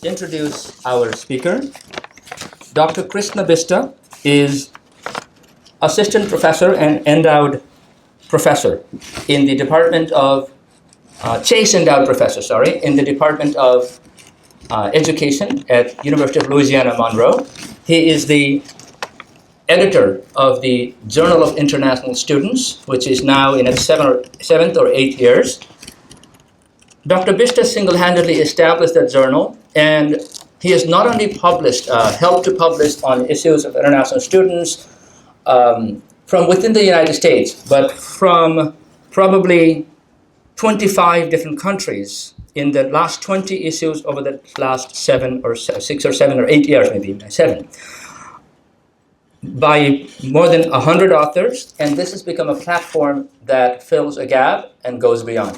introduce our speaker. Dr. Krishna Bista is assistant professor and endowed professor in the Department of Chase Endowed Professor, in the Department of Education at University of Louisiana Monroe. He is the editor of the Journal of International Students, which is now in its seventh or eighth years. Dr. Bista single-handedly established that journal, and he has not only helped to publish on issues of international students from within the United States, but from probably 25 different countries in the last 20 issues over the last 6 or 7 or 8 years, maybe 7, by more than 100 authors, and this has become a platform that fills a gap and goes beyond.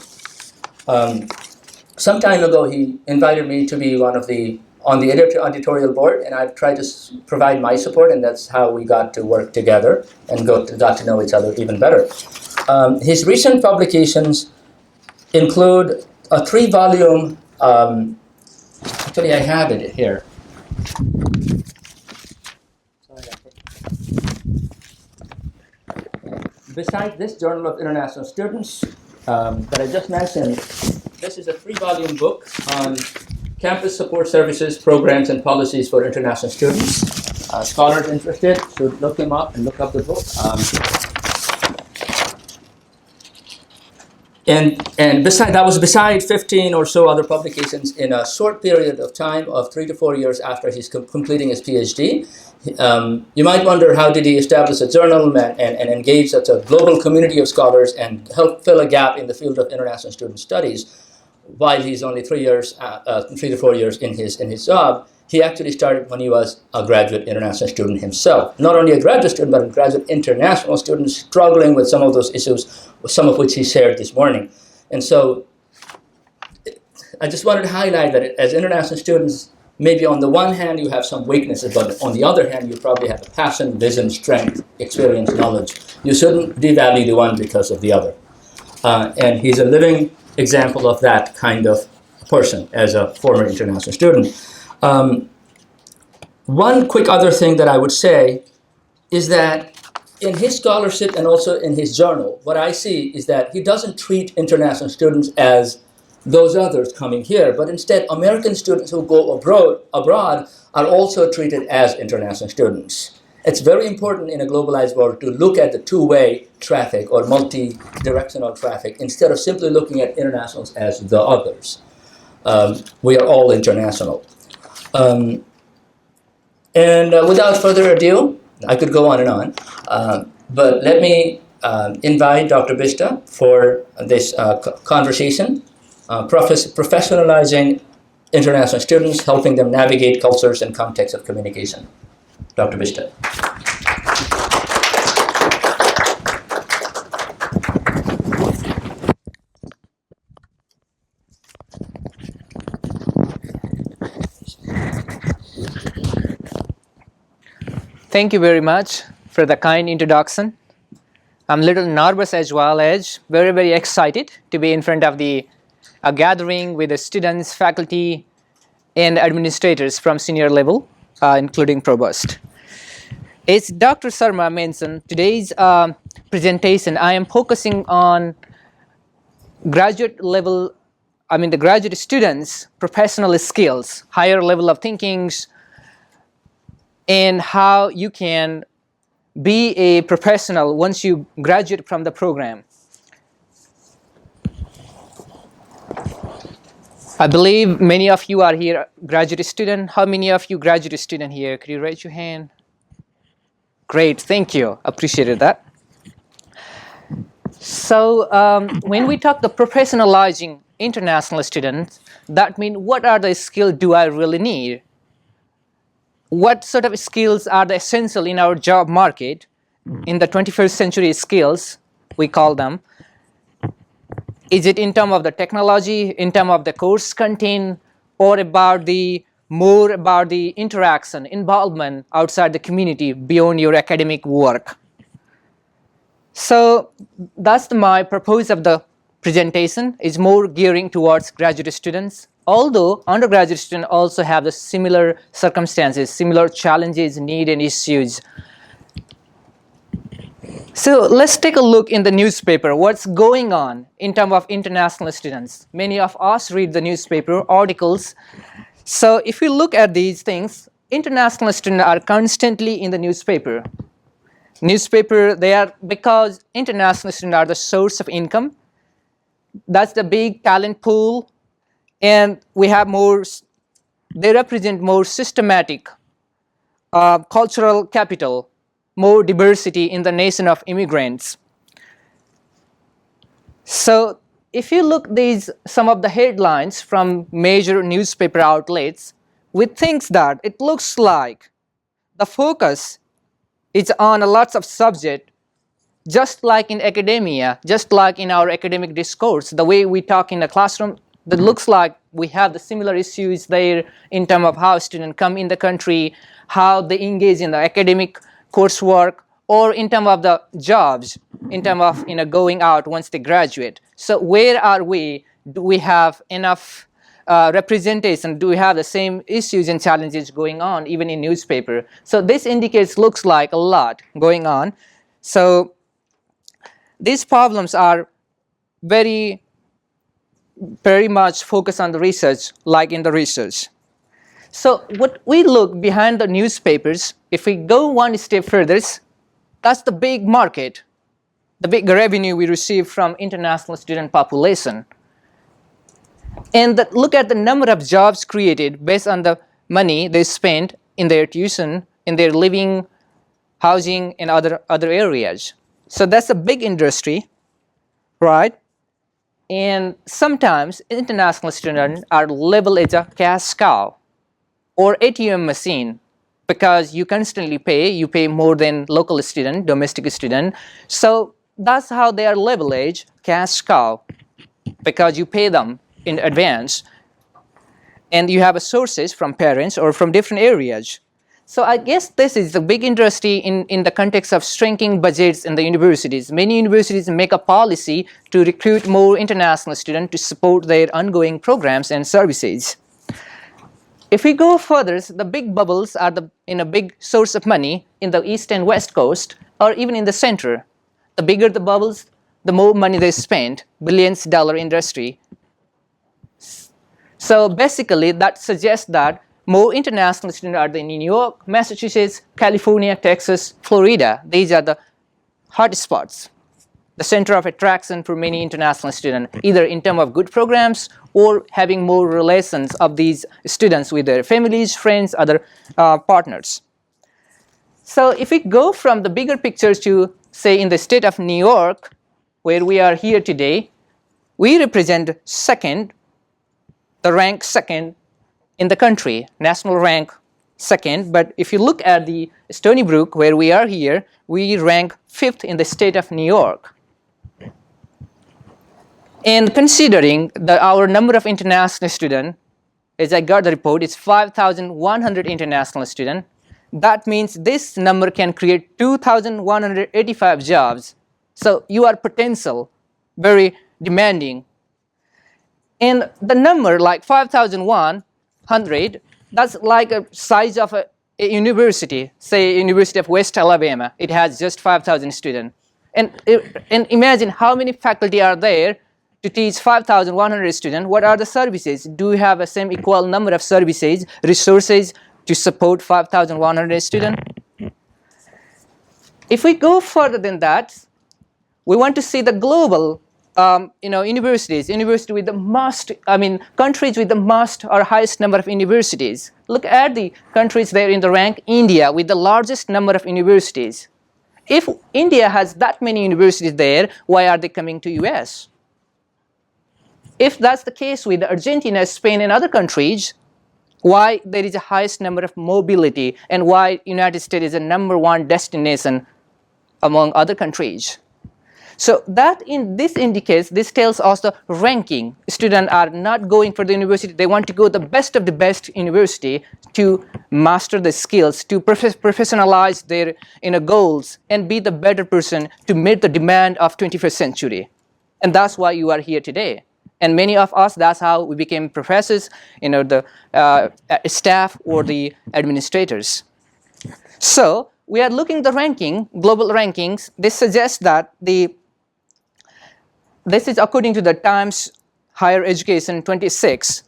Some time ago, he invited me to be on the editorial board, and I've tried to provide my support, and that's how we got to work together and got to know each other even better. His recent publications include a 3-volume, actually I have it here. Besides this Journal of International Students that I just mentioned, this is a 3-volume book on campus support services, programs, and policies for international students. Scholars interested should look him up and look up the book. And beside 15 or so other publications in a short period of time of 3 to 4 years after he's completing his PhD. You might wonder, how did he establish a journal and engage such a global community of scholars and help fill a gap in the field of international student studies while he's only 3 to 4 years in his job? He actually started when he was a graduate international student himself. Not only a graduate student, but a graduate international student struggling with some of those issues, some of which he shared this morning. And so I just wanted to highlight that as international students, maybe on the one hand you have some weaknesses, but on the other hand you probably have a passion, vision, strength, experience, knowledge. You shouldn't devalue the one because of the other. And he's a living example of that kind of person as a former international student. One quick other thing that I would say is that in his scholarship and also in his journal, what I see is that he doesn't treat international students as those others coming here, but instead American students who go abroad are also treated as international students. It's very important in a globalized world to look at the two-way traffic or multi-directional traffic instead of simply looking at internationals as the others. We are all international. Without further ado, I could go on and on, but let me invite Dr. Bista for this conversation, Professionalizing International Students, helping them navigate cultures and contexts of communication. Dr. Bista. Thank you very much for the kind introduction. I'm a little nervous as well as very, very excited to be in front of a gathering with the students, faculty, and administrators from senior level, including provost. As Dr. Sarma mentioned, today's presentation, I am focusing on the graduate students' professional skills, higher level of thinkings, and how you can be a professional once you graduate from the program. I believe many of you are here graduate student. How many of you graduate student here? Could you raise your hand? Great, thank you. Appreciated that. So when we talk the professionalizing international students, that means what are the skills do I really need? What sort of skills are the essential in our job market, in the 21st century skills, we call them? Is it in terms of the technology, in terms of the course content, or more about the interaction, involvement outside the community beyond your academic work? So that's my purpose of the presentation, is more gearing towards graduate students Although undergraduate students also have the similar circumstances, similar challenges, need, and issues. So let's take a look in the newspaper, what's going on in terms of international students. Many of us read the newspaper articles. So if you look at these things, international students are constantly in the newspaper. Newspaper, they are, because international students are the source of income. That's the big talent pool, and we have more, they represent more systematic cultural capital, more diversity in the nation of immigrants. So if you look these some of the headlines from major newspaper outlets, we think that it looks like the focus is on a lots of subject, just like in academia, just like in our academic discourse, the way we talk in the classroom, that looks like we have the similar issues there in terms of how students come in the country, how they engage in the academic coursework, or in terms of the jobs, in terms of going out once they graduate. So where are we? Do we have enough representation? Do we have the same issues and challenges going on even in newspaper? So this indicates, looks like a lot going on. So these problems are very much focused on the research, like in the research. So what we look behind the newspapers, if we go one step further, that's the big market, the big revenue we receive from international student population. And look at the number of jobs created based on the money they spend in their tuition, in their living, housing, and other areas. So that's a big industry, right? And sometimes international students are labeled as a cash cow or ATM machine, because you constantly pay, you pay more than local student, domestic student. So that's how they are labeled as cash cow, because you pay them in advance and you have sources from parents or from different areas. So I guess this is a big industry in the context of shrinking budgets in the universities. Many universities make a policy to recruit more international students to support their ongoing programs and services. If we go further, the big bubbles are a big source of money in the east and west coast, or even in the center. The bigger the bubbles, the more money they spend, billions-dollar industry. So basically, that suggests that more international students are in New York, Massachusetts, California, Texas, Florida. These are the hot spots, the center of attraction for many international students, either in terms of good programs or having more relations of these students with their families, friends, other partners. So if we go from the bigger picture to, say, in the state of New York, where we are here today, we represent the rank second in the country, national rank second. But if you look at the Stony Brook, where we are here, we rank 5th in the state of New York. And considering that our number of international students, as I got the report, it's 5,100 international students, that means this number can create 2,185 jobs. So you are potential, very demanding. And the number like 5,100, that's like a size of a university, say University of West Alabama. It has just 5,000 students. And imagine how many faculty are there to teach 5,100 students. What are the services? Do we have the same equal number of services, resources to support 5,100 students? If we go further than that, we want to see the global universities with the most, countries with the most or highest number of universities. Look at the countries there in the rank. India with the largest number of universities. If India has that many universities there, why are they coming to US? If that's the case with Argentina, Spain, and other countries, why there is the highest number of mobility, and why United States is the #1 destination among other countries? So this tells us the ranking. Students are not going for the university. They want to go the best of the best university to master the skills, to professionalize their goals, and be the better person to meet the demand of 21st century. And that's why you are here today. And many of us, that's how we became professors, the staff or the administrators. So we are looking at the ranking, global rankings. This suggests that this is according to the Times Higher Education 26.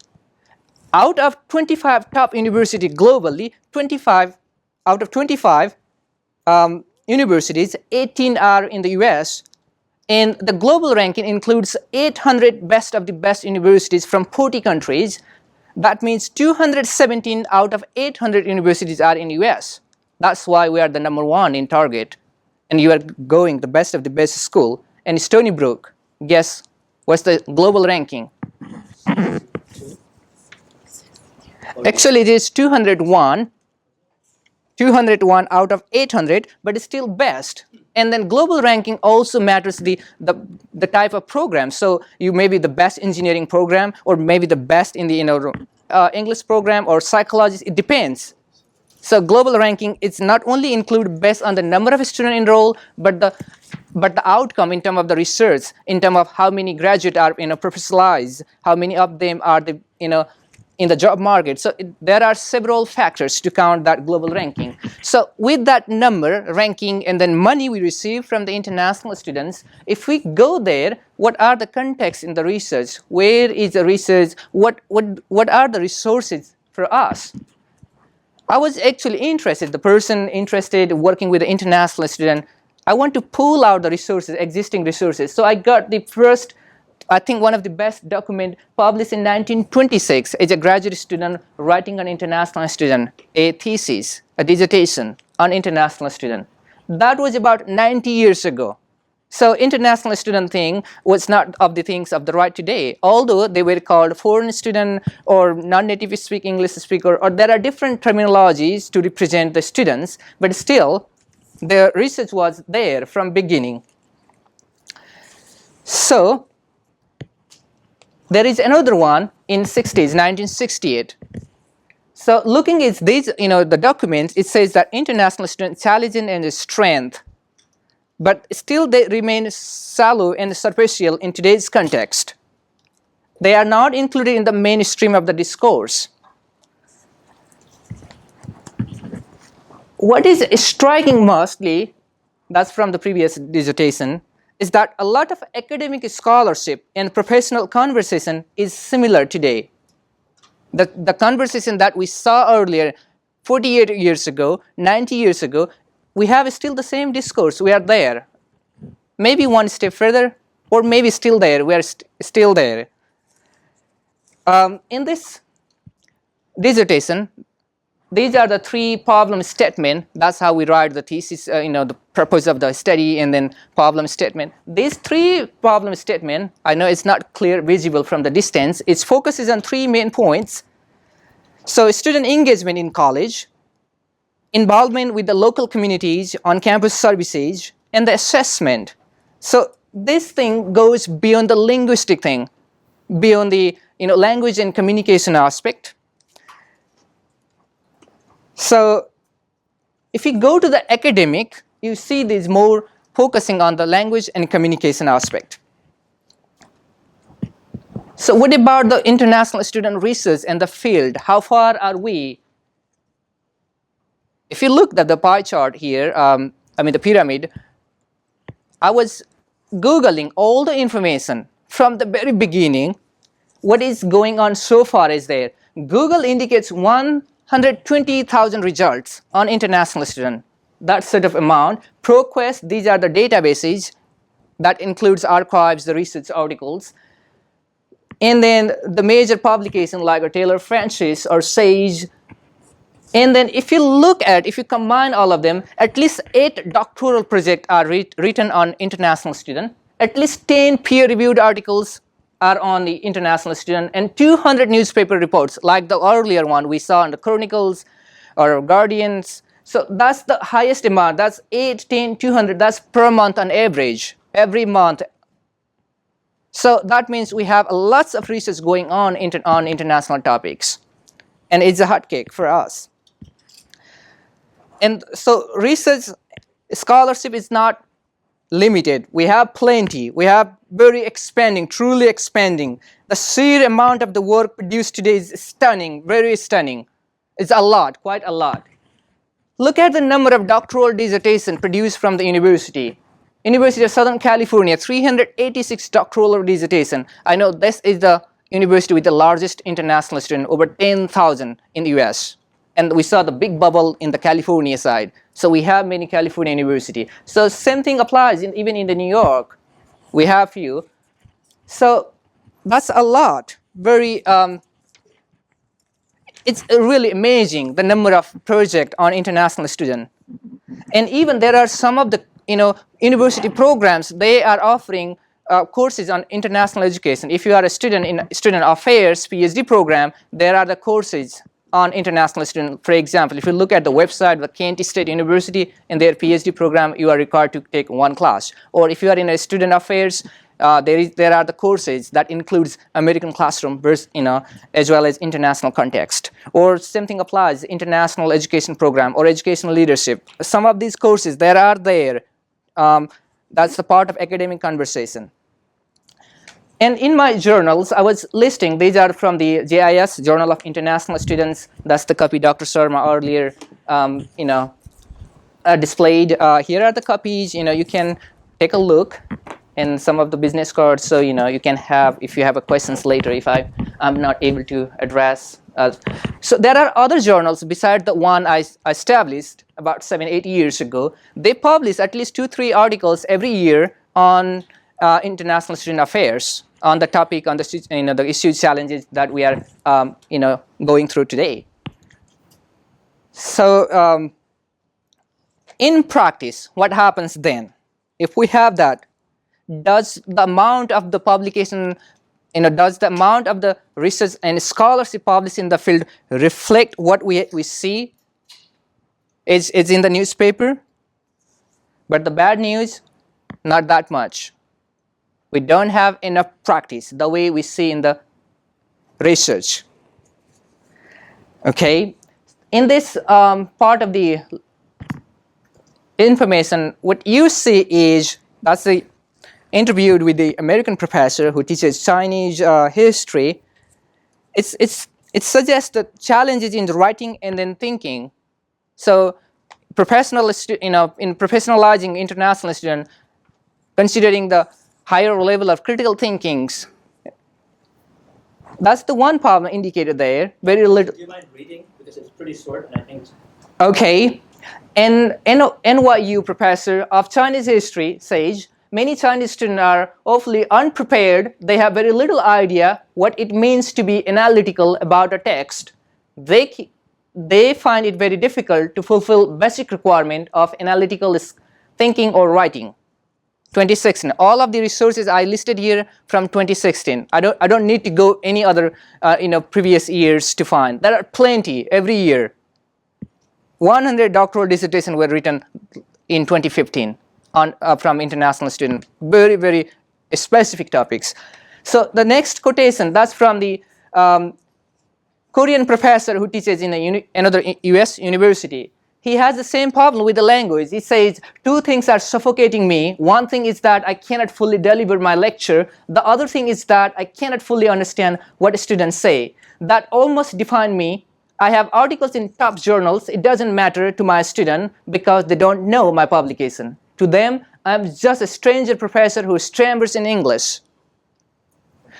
Out of 25 top universities globally, 25 out of 25 universities, 18 are in the US. And the global ranking includes 800 best of the best universities from 40 countries. That means 217 out of 800 universities are in US. That's why we are the number one in Target. And you are going the best of the best school. And Stony Brook, guess what's the global ranking? Actually, it is 201 out of 800, but it's still best. And then global ranking also matters the type of program. So you may be the best engineering program, or maybe the best in the English program or psychology. It depends. So global ranking, it's not only include based on the number of students enrolled, but the outcome in terms of the research, in terms of how many graduates are professionalized, how many of them are the in the job market. So there are several factors to count that global ranking. So with that number, ranking, and then money we receive from the international students, if we go there, what are the contexts in the research? Where is the research? What are the resources for us? I was actually interested, the person interested working with an international student, I want to pull out the resources, existing resources. So I got the first, I think one of the best document published in 1926 as a graduate student writing an international student, a thesis, a dissertation on international student. That was about 90 years ago. So international student thing was not of the things of the right today, although they were called foreign student or non-native speak English speaker, or there are different terminologies to represent the students, but still the research was there from beginning. So there is another one in 1968. So looking at these, the documents, it says that international student challenging and strength, but still they remain shallow and superficial in today's context. They are not included in the mainstream of the discourse. What is striking mostly, that's from the previous dissertation, is that a lot of academic scholarship and professional conversation is similar today. The conversation that we saw earlier, 48 years ago, 90 years ago, we have still the same discourse. We are there. Maybe one step further, or maybe still there. We are still there. In this dissertation, these are the three problem statements. That's how we write the thesis, the purpose of the study, and then problem statement. These three problem statements, I know it's not clear, visible from the distance. It focuses on three main points. So student engagement in college, involvement with the local communities, on-campus services, and the assessment. So this thing goes beyond the linguistic thing, beyond the language and communication aspect. So if you go to the academic, you see this more focusing on the language and communication aspect. So what about the international student research and the field? How far are we? If you look at the pie chart here, the pyramid, I was Googling all the information from the very beginning. What is going on so far is there. Google indicates 120,000 results on international student. That sort of amount. ProQuest, these are the databases. That includes archives, the research articles. And then the major publication like Taylor Francis or Sage. And then if you combine all of them, at least 8 doctoral projects are written on international student. At least 10 peer-reviewed articles are on the international student, and 200 newspaper reports, like the earlier one we saw in the Chronicles or Guardians. So that's the highest amount. That's 8, 10, 200. That's per month on average, every month. So that means we have lots of research going on international topics. And it's a hot cake for us. And so research scholarship is not limited. We have plenty. We have very expanding, truly expanding. The sheer amount of the work produced today is stunning, very stunning. It's a lot, quite a lot. Look at the number of doctoral dissertations produced from the university. University of Southern California, 386 doctoral dissertations. I know this is the university with the largest international student, over 10,000 in the US. And we saw the big bubble in the California side. So we have many California university. So same thing applies even in the New York. We have few. So that's a lot. It's really amazing the number of projects on international student. And even there are some of the university programs, they are offering courses on international education. If you are a student in student affairs PhD program, there are the courses on international student. For example, if you look at the website of Kent State University in their PhD program, you are required to take one class. Or if you are in a student affairs, there are the courses that includes American classroom, as well as international context. Or same thing applies, international education program or educational leadership. Some of these courses that are there, that's the part of academic conversation. And in my journals, I was listing, these are from the JIS, Journal of International Students. That's the copy Dr. Sharma earlier, displayed. Here are the copies. You can take a look in some of the business cards. So you can have, if you have a questions later, if I'm not able to address. So there are other journals besides the one I established about 7-8 years ago. They publish at least 2-3 articles every year on international student affairs, on the topic, on the issues, challenges that we are going through today. So in practice, what happens then? If we have that, does the amount of the publication, does the amount of the research and scholarship published in the field reflect what we see? It's in the newspaper, but the bad news, not that much. We don't have enough practice the way we see in the research. Okay, in this part of the information, what you see is, that's the interviewed with the American professor who teaches Chinese history. It suggests the challenges in writing and then thinking. So, in professionalizing international student, considering the higher level of critical thinkings, that's the one problem indicated there. Very little. Do you mind reading, because it's pretty short and I think. Okay, and NYU professor of Chinese history says, many Chinese students are awfully unprepared. They have very little idea what it means to be analytical about a text. They find it very difficult to fulfill basic requirement of analytical thinking or writing. 2016. All of the resources I listed here from 2016. I don't need to go any other previous years to find. There are plenty every year. 100 doctoral dissertations were written in 2015. From international students, very, very specific topics. So the next quotation, that's from the Korean professor who teaches in another US university. He has the same problem with the language. He says, 2 things are suffocating me. One thing is that I cannot fully deliver my lecture. The other thing is that I cannot fully understand what students say. That almost define me. I have articles in top journals. It doesn't matter to my student because they don't know my publication. To them, I'm just a stranger professor who stammers in English.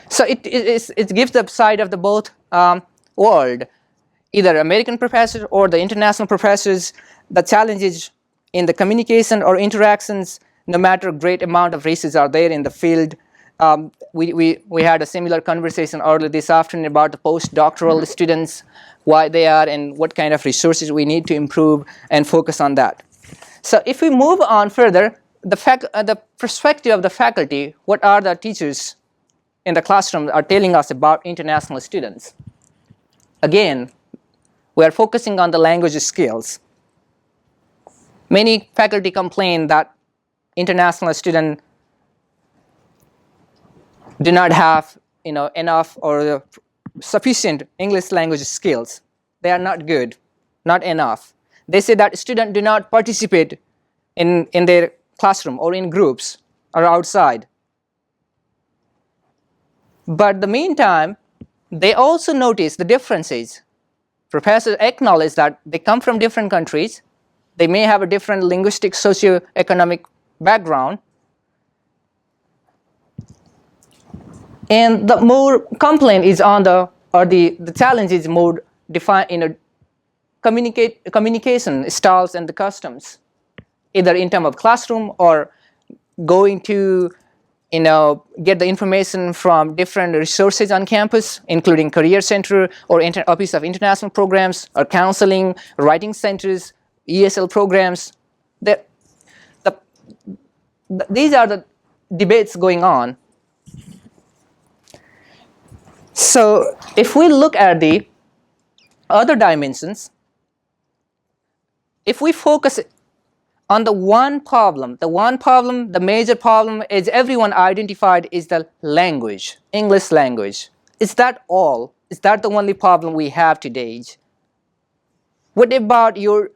So it gives the side of the both world, either American professor or the international professors. The challenges in the communication or interactions, no matter great amount of research are there in the field. We had a similar conversation earlier this afternoon about the postdoctoral students, why they are and what kind of resources we need to improve and focus on that. So if we move on further, the perspective of the faculty, what are the teachers in the classroom are telling us about international students? Again, we are focusing on the language skills. Many faculty complain that international students do not have enough or sufficient English language skills. They are not good, not enough. They say that students do not participate in their classroom or in groups or outside. But in the meantime, they also notice the differences. Professors acknowledge that they come from different countries. They may have a different linguistic, socio-economic background. And the more complaint is on the challenge is more defined in a communication styles and the customs, either in terms of classroom or going to get the information from different resources on campus, including career center or office of international programs or counseling, writing centers, ESL programs. These are the debates going on. So if we look at the other dimensions, if we focus on the major problem is everyone identified is the language, English language. Is that all? Is that the only problem we have today? What about your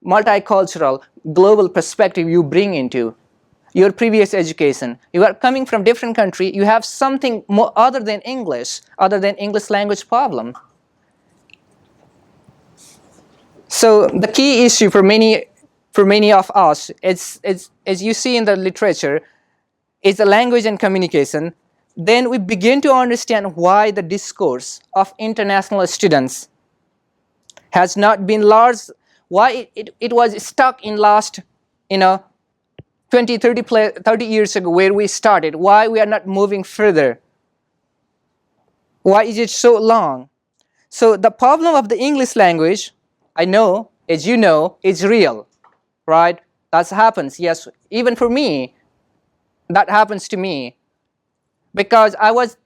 multicultural, global perspective you bring into your previous education? You are coming from different country, you have something more other than English language problem. So the key issue for many of us, it's as you see in the literature, is the language and communication. Then we begin to understand why the discourse of international students has not been large, why it was stuck in last 20, 30 years ago where we started, why we are not moving further, why is it so long? So the problem of the English language, I know, as you know, is real, right? That happens, yes, even for me, that happens to me, because I was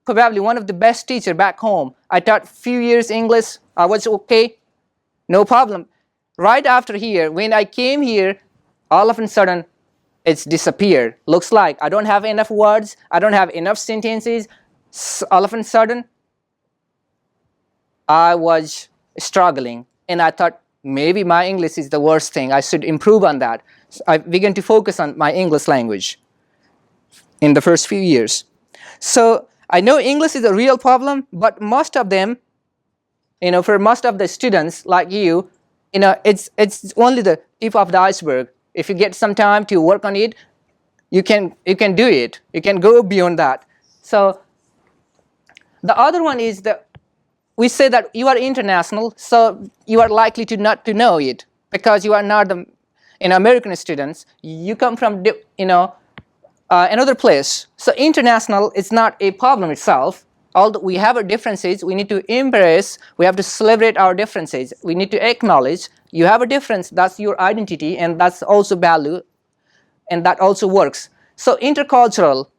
probably one of the best teacher back home. I taught few years English, I was okay, no problem. Right after here, when I came here, all of a sudden, it's disappeared. Looks like I don't have enough words, I don't have enough sentences. All of a sudden, I was struggling, and I thought maybe my English is the worst thing. I should improve on that. So I began to focus on my English language in the first few years. So I know English is a real problem, but most of them, for most of the students like you, it's only the tip of the iceberg. If you get some time to work on it, you can do it. You can go beyond that. So the other one is that we say that you are international, so you are likely to not to know it because you are not the American students. You come from another place. So international is not a problem itself. Although we have our differences, we need to embrace. We have to celebrate our differences. We need to acknowledge you have a difference. That's your identity, and that's also value, and that also works. So intercultural,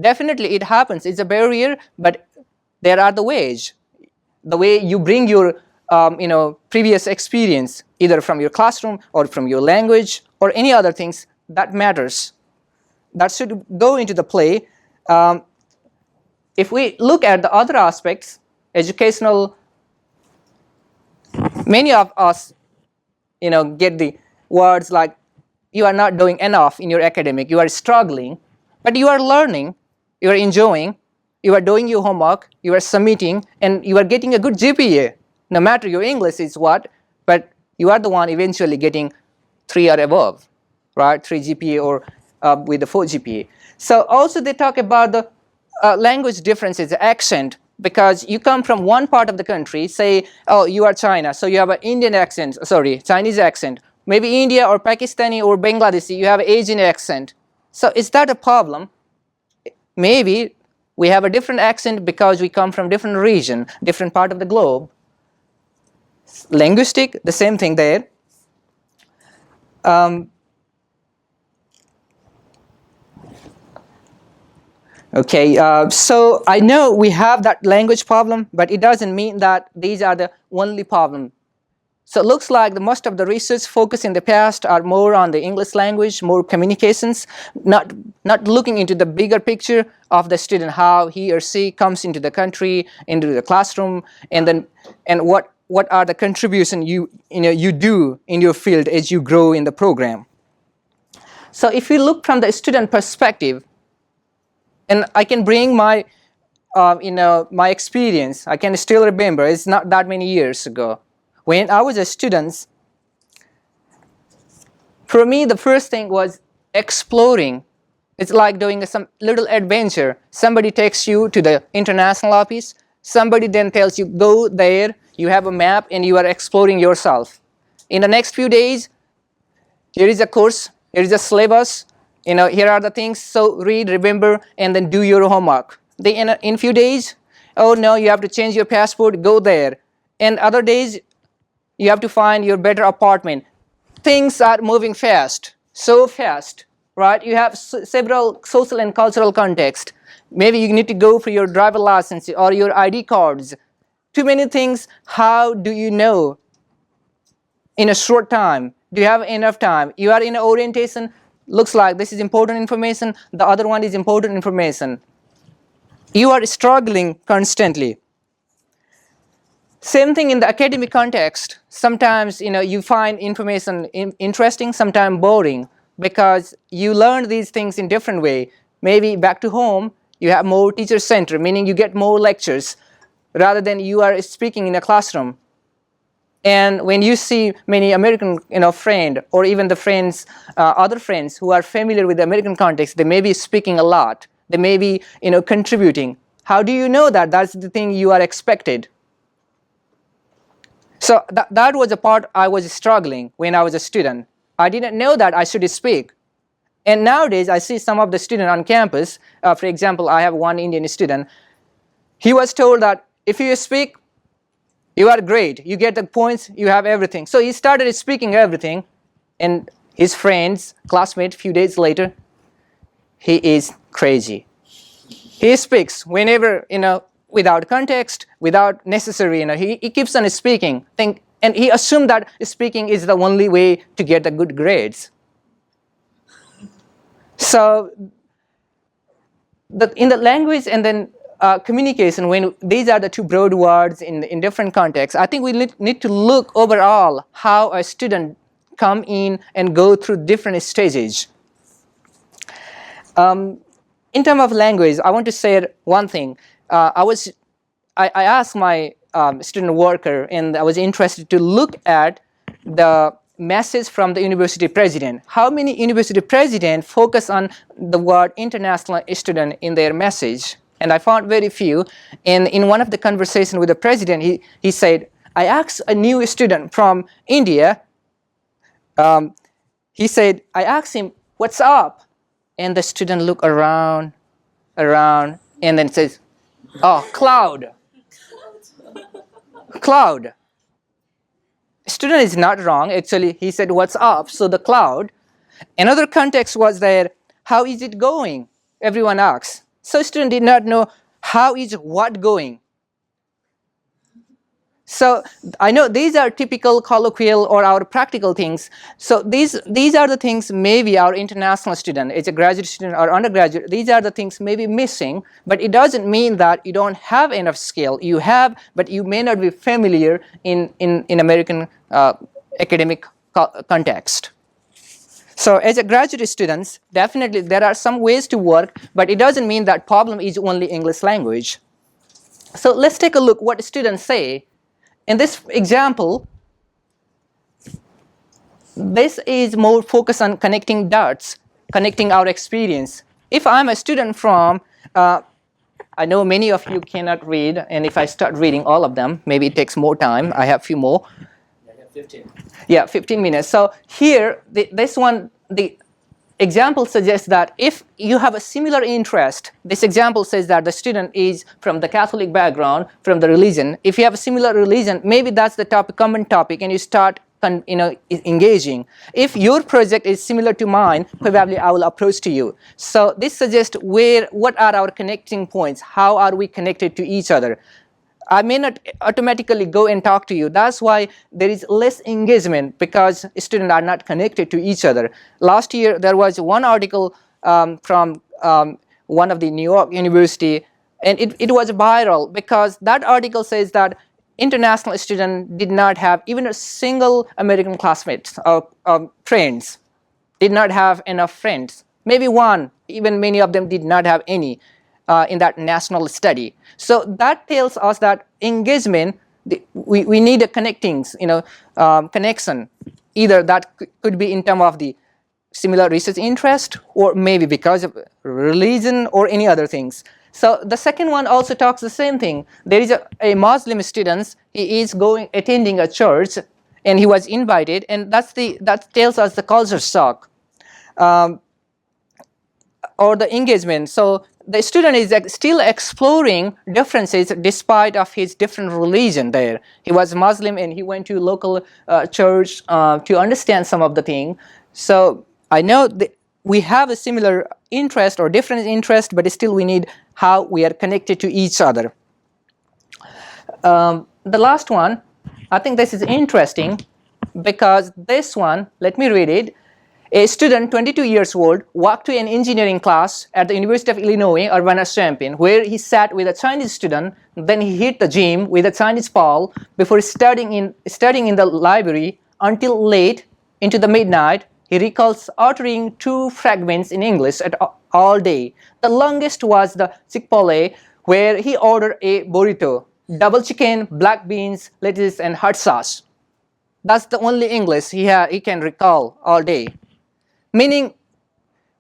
definitely it happens. It's a barrier, but there are the ways. The way you bring your previous experience, either from your classroom or from your language or any other things, that matters. That should go into the play. If we look at the other aspects, educational, many of us get the words like you are not doing enough in your academic, you are struggling, but you are learning, you are enjoying, you are doing your homework, you are submitting, and you are getting a good GPA. No matter your English is what, but you are the one eventually getting 3 or above, right? 3 GPA or with the 4 GPA. So also they talk about the language differences, the accent, because you come from one part of the country, say, oh, you are China, so you have an Indian accent, sorry, Chinese accent. Maybe India or Pakistani or Bangladeshi, you have an Asian accent. So is that a problem? Maybe we have a different accent because we come from different region, different part of the globe. Linguistic, the same thing there. Okay, so I know we have that language problem, but it doesn't mean that these are the only problem. So it looks like most of the research focus in the past are more on the English language, more communications, not looking into the bigger picture of the student, how he or she comes into the country, into the classroom, and what are the contribution you do in your field as you grow in the program. So if you look from the student perspective, and I can bring my my experience. I can still remember, it's not that many years ago. When I was a student, for me the first thing was exploring. It's like doing some little adventure. Somebody takes you to the international office, somebody then tells you go there, you have a map and you are exploring yourself. In the next few days, here is a course, here is a syllabus, here are the things, so read, remember, and then do your homework. In few days, oh no, you have to change your passport, go there. And other days, you have to find your better apartment. Things are moving fast, so fast, right? You have several social and cultural contexts. Maybe you need to go for your driver license or your ID cards. Too many things. How do you know in a short time? Do you have enough time? You are in an orientation, looks like this is important information, the other one is important information. You are struggling constantly. Same thing in the academic context. Sometimes you find information interesting, sometimes boring, because you learn these things in different way. Maybe back to home, you have more teacher center, meaning you get more lectures rather than you are speaking in a classroom. And when you see many American friend or even the friends, other friends who are familiar with the American context, they may be speaking a lot. They may be contributing. How do you know that? That's the thing you are expected. So that was a part I was struggling when I was a student. I didn't know that I should speak. And nowadays I see some of the students on campus. For example, I have one Indian student. He was told that if you speak, you are great, you get the points, you have everything. So he started speaking everything, and his friends, classmates, few days later, he is crazy. He speaks whenever, without context, without necessary, he keeps on speaking. And he assumed that speaking is the only way to get the good grades. So in the language and then communication, when these are the two broad words in different contexts, I think we need to look overall how a student come in and go through different stages. In terms of language, I want to say one thing. I asked my student worker, and I was interested to look at the message from the university president. How many university presidents focus on the word international student in their message? And I found very few. And in one of the conversations with the president, he said, I asked a new student from India, he said, I asked him, what's up? And the student looked around, and then says, oh, cloud. Cloud. Student is not wrong. Actually, he said, what's up? So the cloud. Another context was there, how is it going? Everyone asks. So student did not know how is what going. So I know these are typical colloquial or our practical things. So these are the things maybe our international student, it's a graduate student or undergraduate, these are the things maybe missing, but it doesn't mean that you don't have enough skill. You have, but you may not be familiar in American academic context. So as a graduate students, definitely there are some ways to work, but it doesn't mean that problem is only English language. So let's take a look what students say. In this example, this is more focused on connecting dots, connecting our experience. If I'm a student from, I know many of you cannot read, and if I start reading all of them, maybe it takes more time. I have a few more. I have 15. Yeah, 15 minutes. So here, this one, the example suggests that if you have a similar interest, this example says that the student is from the Catholic background, from the religion. If you have a similar religion, maybe that's the topic, common topic, and you start engaging. If your project is similar to mine, probably I will approach to you. So this suggests what are our connecting points? How are we connected to each other? I may not automatically go and talk to you. That's why there is less engagement, because students are not connected to each other. Last year, there was one article from one of the New York University, and it was viral because that article says that international students did not have even a single American classmate or friends. did not have enough friends. Maybe one, even many of them did not have any in that national study. So that tells us that engagement, we need a connecting, connection. Either that could be in terms of the similar research interest, or maybe because of religion or any other things. So the second one also talks the same thing. There is a Muslim student. He is attending a church, and he was invited, and that tells us the culture shock, or the engagement. So the student is still exploring differences despite of his different religion there. He was Muslim and he went to local church to understand some of the thing. So I know that we have a similar interest or different interest, but still we need how we are connected to each other. The last one, I think this is interesting because this one, let me read it. A student, 22 years old, walked to an engineering class at the University of Illinois, Urbana-Champaign, where he sat with a Chinese student. Then he hit the gym with a Chinese pal before studying in the library until late into the midnight. He recalls uttering 2 fragments in English all day. The longest was the Chick-fil-A, where he ordered a burrito, double chicken, black beans, lettuce, and hot sauce. That's the only English he can recall all day. Meaning,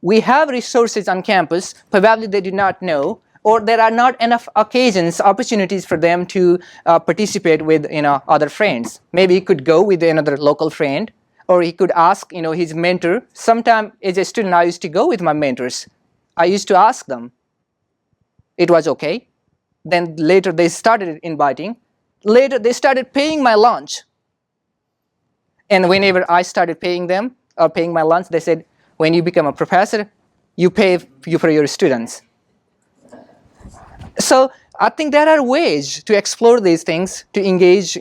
we have resources on campus, probably they do not know, or there are not enough occasions, opportunities for them to participate with other friends. Maybe he could go with another local friend, or he could ask his mentor. Sometime as a student, I used to go with my mentors. I used to ask them. It was okay. Then later they started inviting. Later they started paying my lunch. And whenever I started paying them or paying my lunch, they said, when you become a professor, you pay for your students. So I think there are ways to explore these things, to engage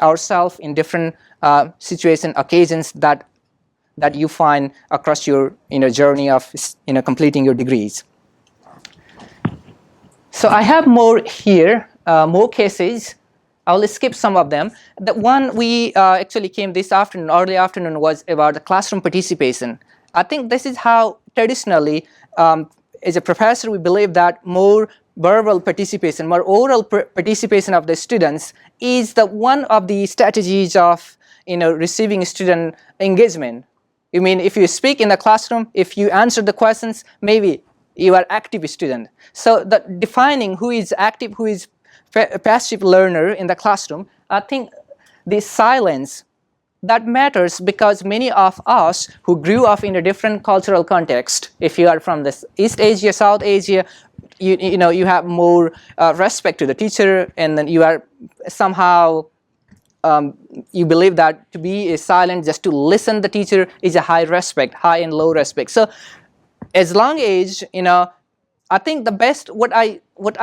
ourselves in different situation, occasions that you find across your journey of completing your degrees. So I have more here, more cases. I will skip some of them. The one we actually came this afternoon, early afternoon, was about the classroom participation. I think this is how traditionally, as a professor, we believe that more verbal participation, more oral participation of the students is the one of the strategies of receiving student engagement. You mean if you speak in the classroom, if you answer the questions, maybe you are active student. So defining who is active, who is passive learner in the classroom, I think the silence that matters, because many of us who grew up in a different cultural context, if you are from this East Asia, South Asia, you have more respect to the teacher, and then you are somehow you believe that to be silent, just to listen the teacher is a high respect, high and low respect. So as long as I think the best, what I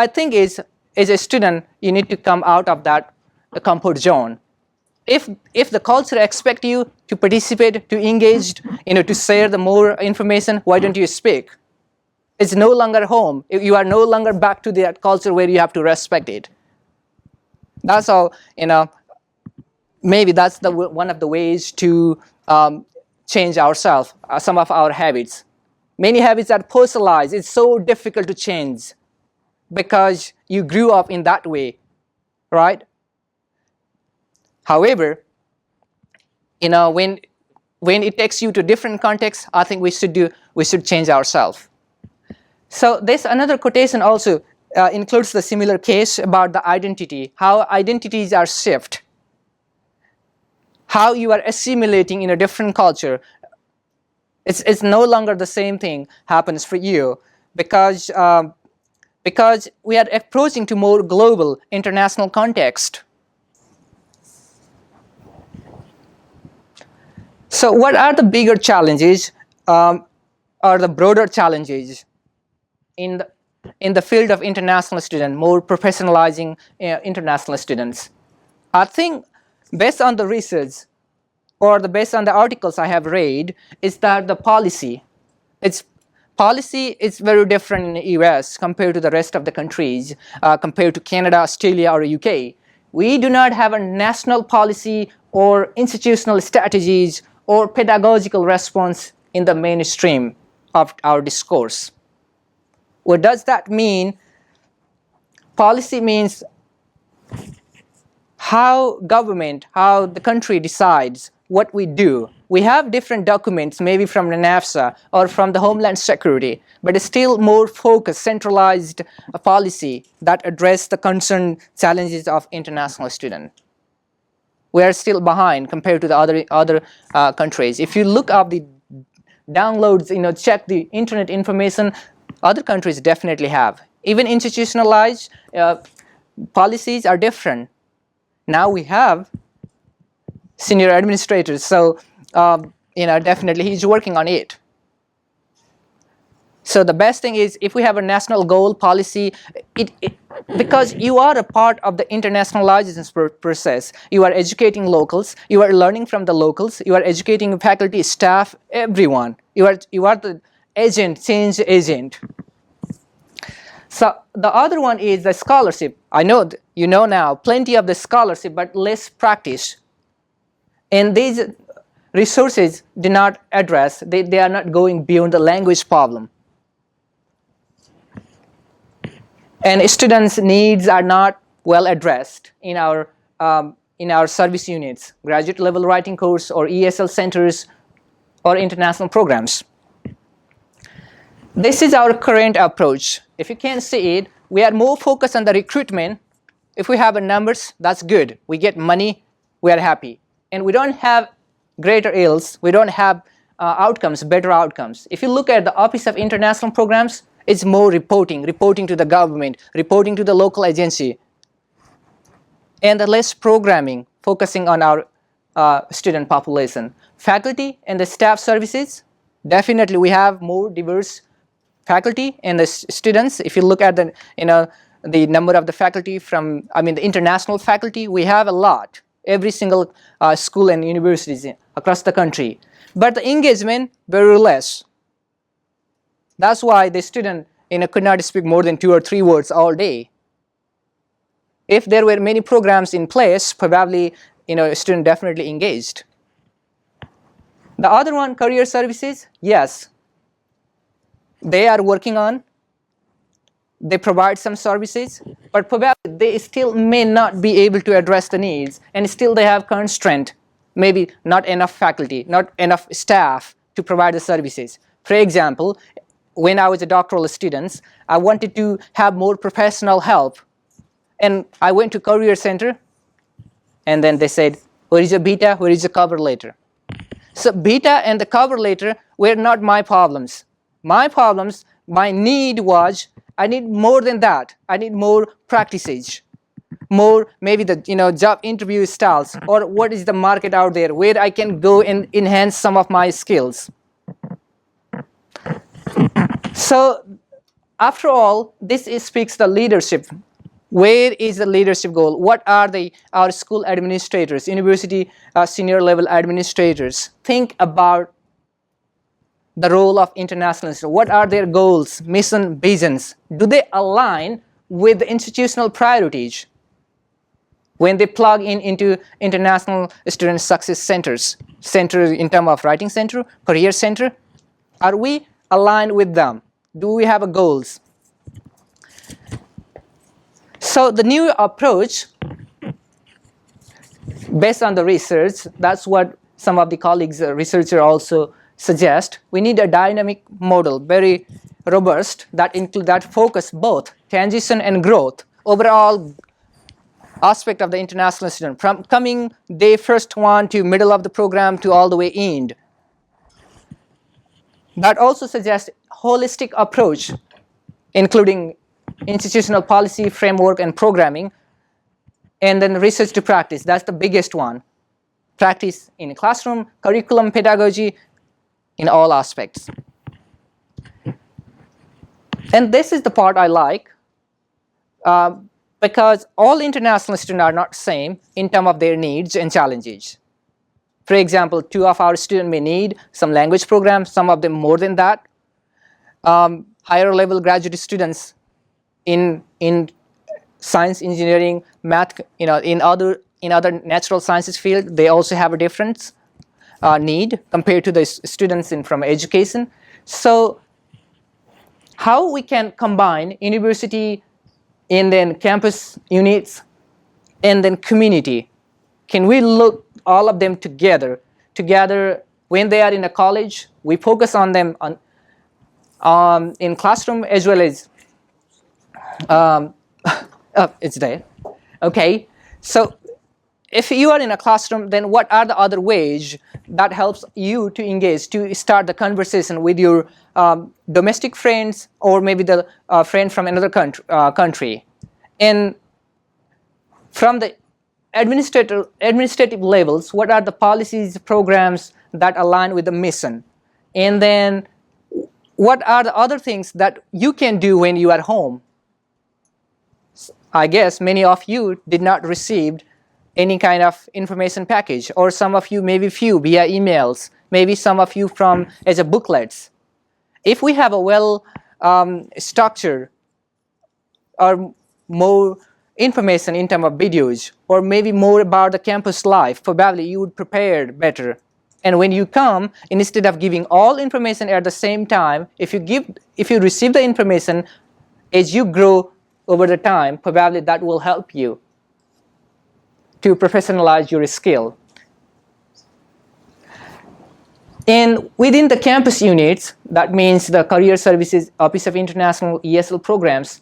think is, as a student, you need to come out of that comfort zone. If the culture expects you to participate, to engage, to share the more information, why don't you speak? It's no longer home. You are no longer back to that culture where you have to respect it. That's all. Maybe that's one of the ways to change ourselves, some of our habits. Many habits are personalized. It's so difficult to change because you grew up in that way, right? However, when it takes you to different contexts, I think we should change ourselves. So there's another quotation also includes the similar case about the identity, how identities are shifted, how you are assimilating in a different culture. It's no longer the same thing happens for you because we are approaching to more global, international context. So what are the bigger challenges or the broader challenges in the field of international students, more professionalizing international students? I think based on the research or based on the articles I have read, is that the policy is very different in the US compared to the rest of the countries, compared to Canada, Australia, or UK. We do not have a national policy or institutional strategies or pedagogical response in the mainstream of our discourse. What does that mean? Policy means how government, how the country decides what we do. We have different documents, maybe from the NAFSA or from the Homeland Security, but it's still more focused, centralized policy that address the concerned challenges of international students. We are still behind compared to the other countries. If you look up the downloads, check the internet information, other countries definitely have. Even institutionalized policies are different. Now we have senior administrators, so definitely he's working on it. So the best thing is if we have a national goal policy, because you are a part of the internationalization process. You are educating locals, you are learning from the locals, you are educating faculty, staff, everyone. You are the agent, change agent. So the other one is the scholarship. I know you know now plenty of the scholarship, but less practice. And these resources do not address, they are not going beyond the language problem. And students' needs are not well addressed in our service units, graduate level writing course or ESL centers or international programs. This is our current approach. If you can see it, we are more focused on the recruitment. If we have numbers, that's good. We get money, we are happy. And we don't have greater ills, we don't have outcomes, better outcomes. If you look at the Office of International Programs, it's more reporting to the government, reporting to the local agency, and the less programming, focusing on our student population. Faculty and the staff services, definitely we have more diverse faculty and the students. If you look at the number of the faculty the international faculty, we have a lot. Every single school and universities across the country. But the engagement, very less. That's why the student could not speak more than 2 or 3 words all day. If there were many programs in place, probably a student definitely engaged. The other one, career services, yes. They are working on, they provide some services, but probably they still may not be able to address the needs, and still they have constraint, maybe not enough faculty, not enough staff to provide the services. For example, when I was a doctoral student, I wanted to have more professional help, and I went to Career Center, and then they said, where is your beta, where is your cover letter? So beta and the cover letter were not my problems. My problems, my need was, I need more than that. I need more practices, more maybe the job interview styles, or what is the market out there where I can go and enhance some of my skills. So after all, this speaks the leadership. Where is the leadership goal? What are our school administrators, university senior level administrators think about the role of internationalists? What are their goals, mission, visions? Do they align with the institutional priorities when they plug into international student success centers in terms of writing center, career center? Are we aligned with them? Do we have goals? So the new approach, based on the research, that's what some of the colleagues, researchers also suggest. We need a dynamic model, very robust, that focus both transition and growth, overall aspect of the international student, from coming day first one to middle of the program to all the way end. That also suggests holistic approach, including institutional policy, framework, and programming, and then research to practice. That's the biggest one. Practice in classroom, curriculum, pedagogy, in all aspects. And this is the part I like, because all international students are not same in terms of their needs and challenges. For example, 2 of our students may need some language programs, some of them more than that. Higher level graduate students in science, engineering, math, in other natural sciences field, they also have a difference. need compared to the students from education. So how we can combine university and then campus units and then community? Can we look all of them together when they are in a college? We focus on them in classroom as well as it's there. Okay, so if you are in a classroom, then what are the other ways that helps you to engage, to start the conversation with your domestic friends or maybe the friend from another country? And from the administrative levels, what are the policies, programs that align with the mission? And then what are the other things that you can do when you are home? I guess many of you did not receive any kind of information package, or some of you, maybe few via emails, maybe some of you from as a booklets. If we have a well structured or more information in terms of videos, or maybe more about the campus life, probably you would prepare better. And when you come, instead of giving all information at the same time, if you receive the information as you grow over the time, probably that will help you to professionalize your skill. And within the campus units, that means the Career Services Office of International ESL programs,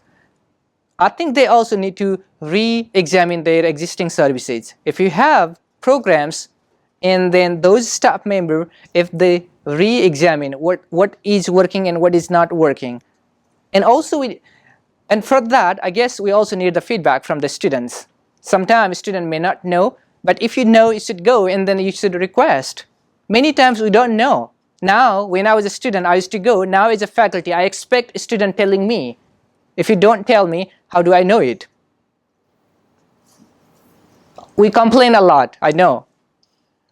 I think they also need to re-examine their existing services. If you have programs and then those staff members, if they re-examine what is working and what is not working. And also, and for that, I guess we also need the feedback from the students. Sometimes students may not know, but if you know, you should go and then you should request. Many times we don't know. Now, when I was a student, I used to go. Now as a faculty, I expect a student telling me. If you don't tell me, how do I know it? We complain a lot, I know.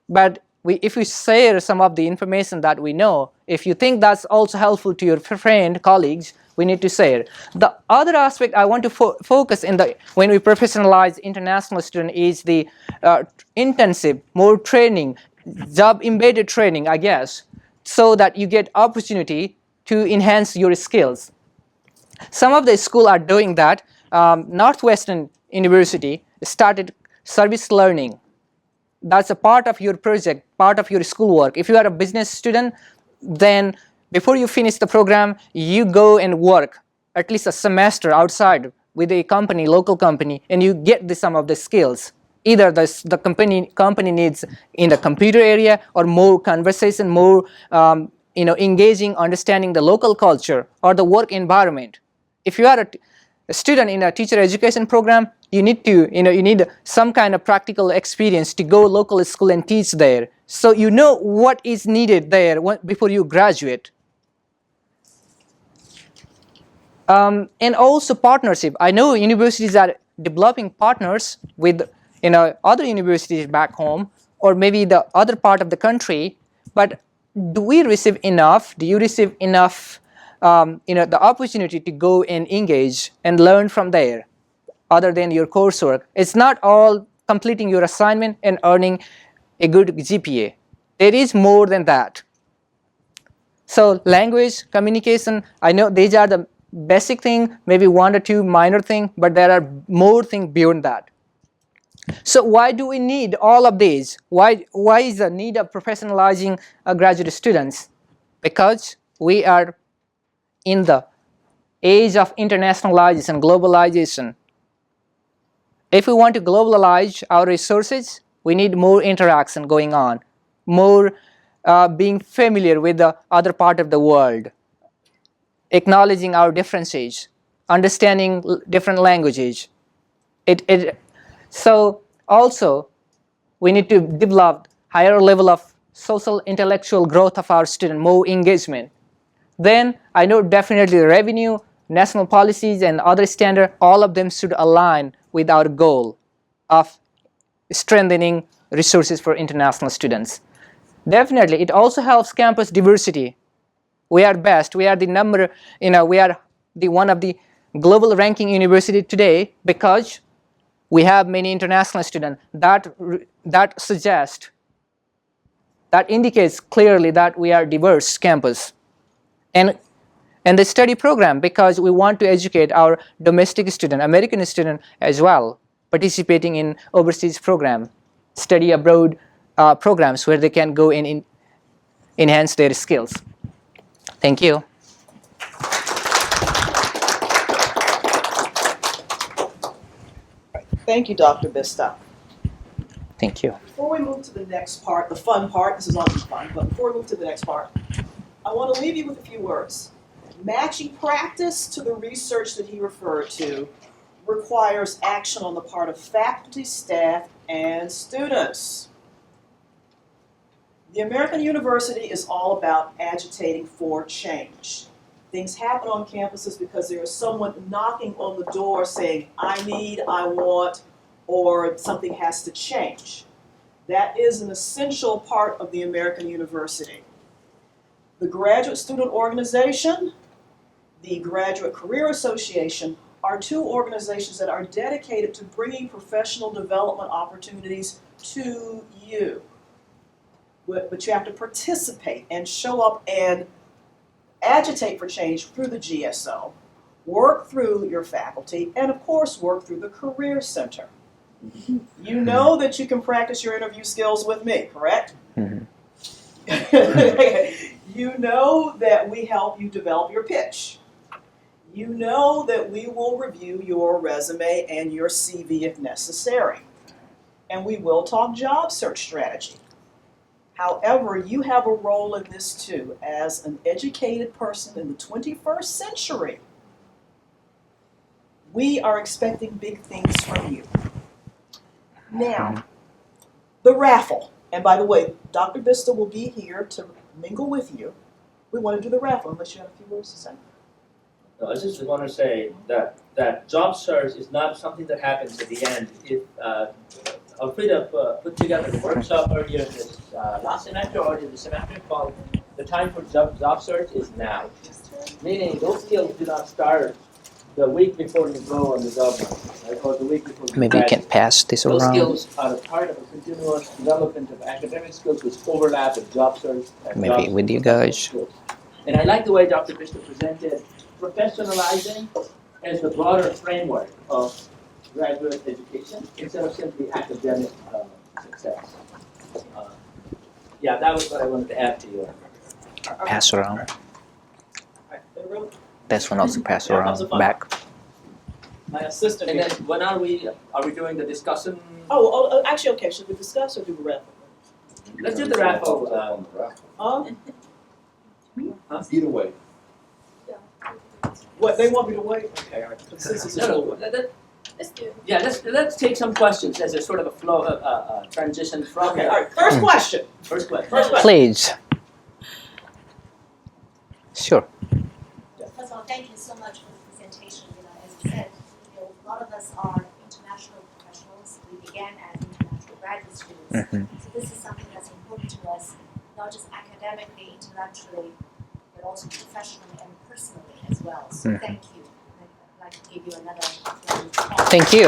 But if we share some of the information that we know, if you think that's also helpful to your friend, colleagues, we need to share. The other aspect I want to focus when we professionalize international students is the intensive, more training, job-embedded training, I guess, so that you get opportunity to enhance your skills. Some of the schools are doing that. Northwestern University started service learning. That's a part of your project, part of your schoolwork. If you are a business student, then before you finish the program, you go and work at least a semester outside with a company, local company, and you get some of the skills. Either the company needs in the computer area, or more conversation, more engaging, understanding the local culture or the work environment. If you are a student in a teacher education program, you need some kind of practical experience to go local school and teach there, so you know what is needed there before you graduate. And also partnership. I know universities are developing partners with other universities back home, or maybe the other part of the country, but do we receive enough? Do you receive enough the opportunity to go and engage and learn from there, other than your coursework? It's not all completing your assignment and earning a good GPA. There is more than that. So language, communication, I know these are the basic thing, maybe one or two minor thing, but there are more things beyond that. So why do we need all of these? Why is the need of professionalizing graduate students? Because we are in the age of internationalization, globalization. If we want to globalize our resources, we need more interaction going on, more being familiar with the other part of the world, acknowledging our differences, understanding different languages. So also, we need to develop higher level of social intellectual growth of our student, more engagement. Then I know definitely revenue, national policies, and other standards, all of them should align with our goal of strengthening resources for international students. Definitely, it also helps campus diversity. We are best. We are the we are the one of the global ranking university today because we have many international students. That suggests That indicates clearly that we are a diverse campus. And the study program, because we want to educate our domestic student, American student as well, participating in overseas program, study abroad programs where they can go and enhance their skills. Thank you. Thank you, Dr. Bista. Thank you. Before we move to the next part, the fun part, this is always fun, but before we move to the next part, I want to leave you with a few words. Matching practice to the research that he referred to requires action on the part of faculty, staff, and students. The American University is all about agitating for change. Things happen on campuses because there is someone knocking on the door saying, I need, I want, or something has to change. That is an essential part of the American University. The Graduate Student Organization, the Graduate Career Association are two organizations that are dedicated to bringing professional development opportunities to you. But you have to participate and show up and agitate for change through the GSO, work through your faculty, and of course work through the Career Center. You know that you can practice your interview skills with me, correct? Mm-hmm. You know that we help you develop your pitch. You know that we will review your resume and your CV if necessary. And we will talk job search strategy. However, you have a role in this too. As an educated person in the 21st century, we are expecting big things from you. Now, the raffle. And by the way, Dr. Bista will be here to mingle with you. We want to do the raffle, unless you have a few words to say. No, I just want to say that job search is not something that happens at the end. Alfreda put together a workshop earlier this last semester or in the semester called "The Time for Job Search is Now," meaning those skills do not start the week before you go on the job market, right? Or the week before you Maybe you graduate. can pass this Those around. skills are a part of a continuous development of academic skills which overlap with job search and Maybe job with you professional guys. skills. And I like the way Dr. Bista presented professionalizing as the broader framework of graduate education instead of simply academic success. Yeah, that was what I wanted to add to your. Pass around. Really, This one also pass Yeah, that around was a fun back. my assistant And here. then when are we doing the discussion? Actually, okay, should we discuss or do the raffle? Let's do the raffle. Either way. What, they want me to wait? Okay, all right, consensus is No, over. Let's do it. yeah, let's take some questions as a sort of a flow transition from Okay, there. all right, first question. First question. First question. Please. Sure. First of all, thank you so much for the presentation. As you said, a lot of us are international professionals. We began as international graduate students. Mhm. So this is something that's important to us, not just academically, intellectually, but also professionally and personally as well. So thank you. I'd like to give you another round of applause. Thank you.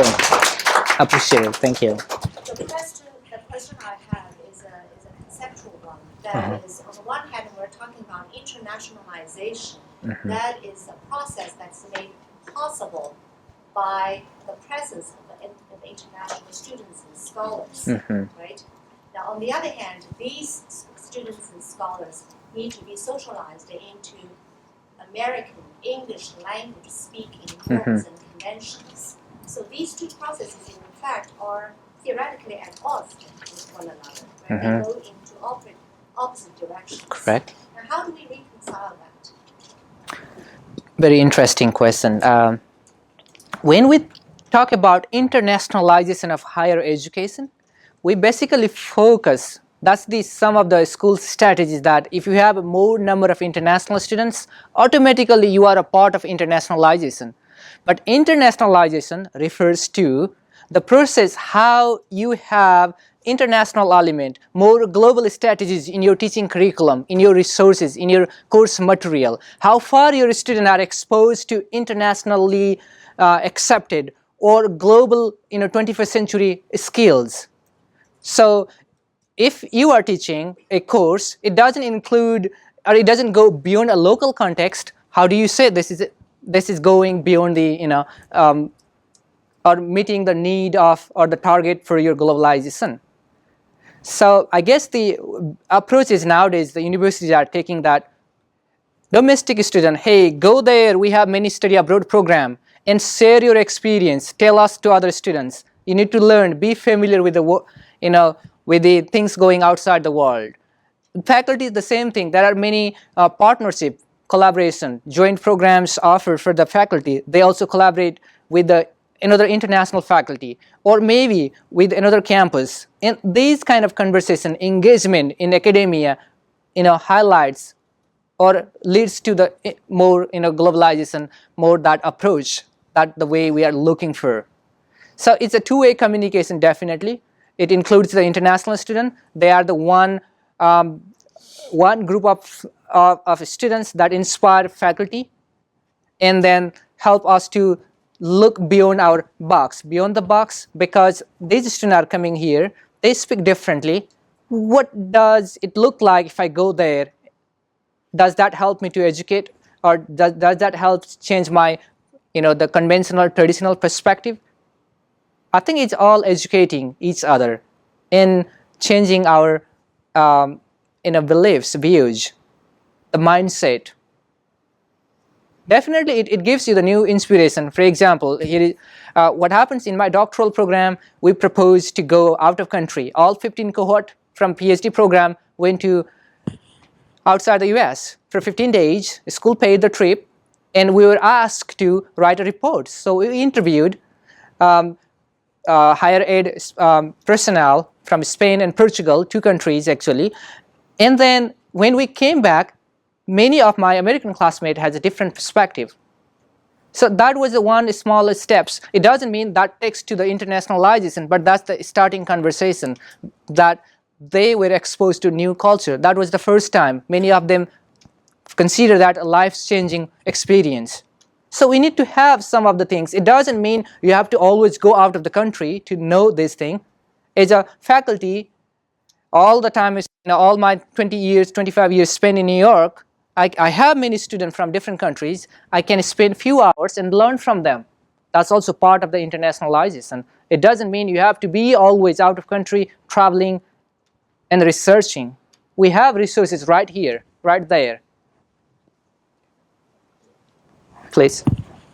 Appreciate it. Thank you. The question I have is a conceptual one. That is, on the one hand, we're talking about internationalization. That is a process that's made possible by the presence of international students and scholars, right? Now, on the other hand, these students and scholars need to be socialized into American English language speaking norms and conventions. So these two processes, in fact, are theoretically at odds with one another. Right? They go into opposite directions. Correct. Now, how do we reconcile that? Very interesting question. When we talk about internationalization of higher education, we basically focus, that's some of the school strategies, that if you have a more number of international students, automatically you are a part of internationalization. But internationalization refers to the process how you have international element, more global strategies in your teaching curriculum, in your resources, in your course material, how far your students are exposed to internationally accepted or global 21st century skills. So if you are teaching a course, it doesn't include or it doesn't go beyond a local context. How do you say this is going beyond the or meeting the need of or the target for your globalization? So I guess the approach is nowadays the universities are taking that domestic student, hey, go there, we have many study abroad program and share your experience, tell us to other students. You need to learn, be familiar with with the things going outside the world. Faculty is the same thing. There are many partnership, collaboration, joint programs offered for the faculty. They also collaborate with another international faculty or maybe with another campus. And these kind of conversation, engagement in academia, highlights or leads to the more globalization, more that approach, that the way we are looking for. So it's a two-way communication, definitely. It includes the international student. They are the one group of students that inspire faculty and then help us to look beyond our box, beyond the box, because these students are coming here, they speak differently. What does it look like if I go there? Does that help me to educate, or does that help change my the conventional traditional perspective? I think it's all educating each other in changing our beliefs, views, the mindset. Definitely it gives you the new inspiration. For example, here is what happens in my doctoral program. We proposed to go out of country. All 15 cohort from PhD program went to outside the US for 15 days. School paid the trip, and we were asked to write a report. So we interviewed higher ed personnel from Spain and Portugal, two countries actually. And then when we came back, many of my American classmates had a different perspective. So that was the one small steps. It doesn't mean that takes to the internationalization, but that's the starting conversation, that they were exposed to new culture. That was the first time. Many of them consider that a life-changing experience. So we need to have some of the things. It doesn't mean you have to always go out of the country to know this thing. As a faculty, all the time, all my 20 years, 25 years spent in New York, I have many students from different countries. I can spend few hours and learn from them. That's also part of the internationalization. It doesn't mean you have to be always out of country, traveling and researching. We have resources right here, right there. Please.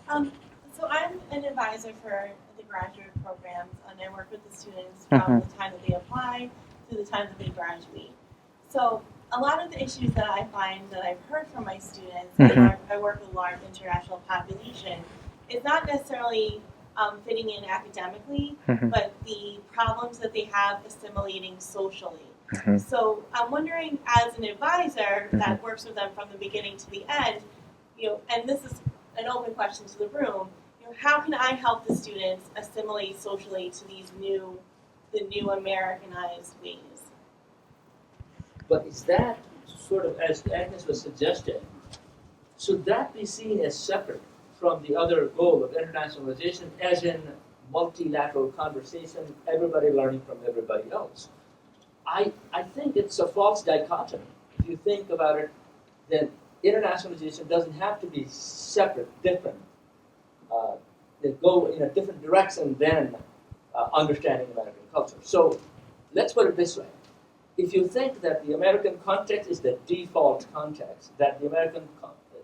So I'm an advisor for the graduate programs, and I work with the students from the time that they apply to the time that they graduate. So a lot of the issues that I find that I've heard from my students, and I work with a large international population, is not necessarily fitting in academically, but the problems that they have assimilating socially. So I'm wondering, as an advisor that works with them from the beginning to the end, and this is an open question to the room, how can I help the students assimilate socially to the new Americanized ways? But is that sort of, as Agnes was suggesting, should that be seen as separate from the other goal of internationalization, as in multilateral conversation, everybody learning from everybody else? I think it's a false dichotomy. If you think about it, then internationalization doesn't have to be separate, different. They go in a different direction than understanding American culture. So let's put it this way. If you think that the American context is the default context, that the American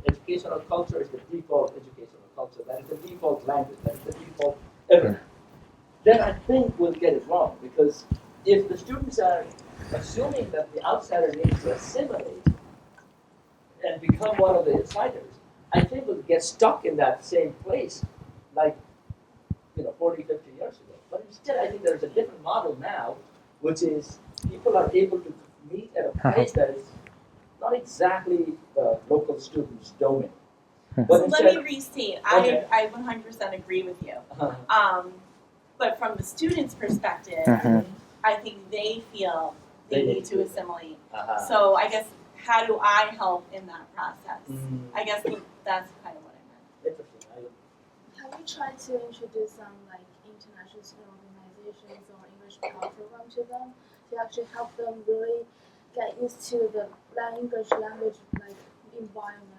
educational culture is the default educational culture, that is the default language, that is the default everything, then I think we'll get it wrong. Because if the students are assuming that the outsider needs to assimilate and become one of the insiders, I think we'll get stuck in that same place like 40, 50 years ago. But instead, I think there's a different model now, which is people are able to meet at a place that is not exactly the local student's domain. But So instead, let me restate. Okay. I 100% agree with you. But from the student's perspective, I think they feel they need to assimilate. So I guess, how do I help in that process? I guess that's kind of what I meant. Interesting. Have you tried to introduce some international student organization presentations or English program to them to actually help them really get used to the language like environment.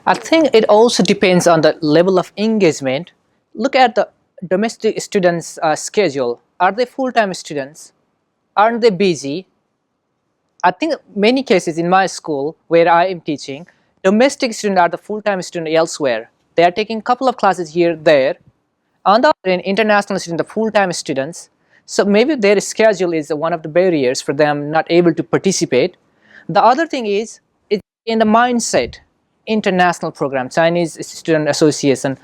I think it also depends on the level of engagement. Look at the domestic students' schedule. Are they full-time students? Aren't they busy? I think many cases in my school where I am teaching, domestic students are the full-time student elsewhere. They are taking a couple of classes here, there. On the other hand, international students, the full-time students, so maybe their schedule is one of the barriers for them not able to participate. The other thing is, it's in the mindset, international program, Chinese Student Association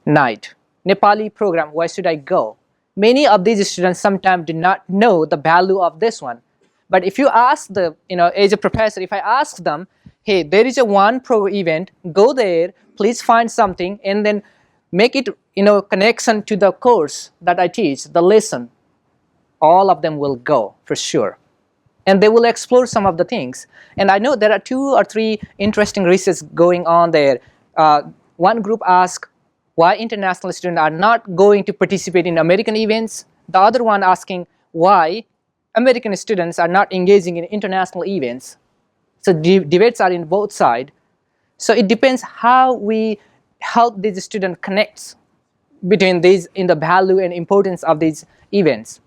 night, Nepali program, why should I go? Many of these students sometimes do not know the value of this one. But if you ask the, as a professor, if I ask them, hey, there is a one pro event, go there, please find something, and then make it, connection to the course that I teach, the lesson, all of them will go for sure. And they will explore some of the things. And I know there are 2 or 3 interesting research going on there. One group asked why international students are not going to participate in American events. The other one asking why American students are not engaging in international events. So debates are in both sides. So it depends how we help these students connect between these in the value and importance of these events.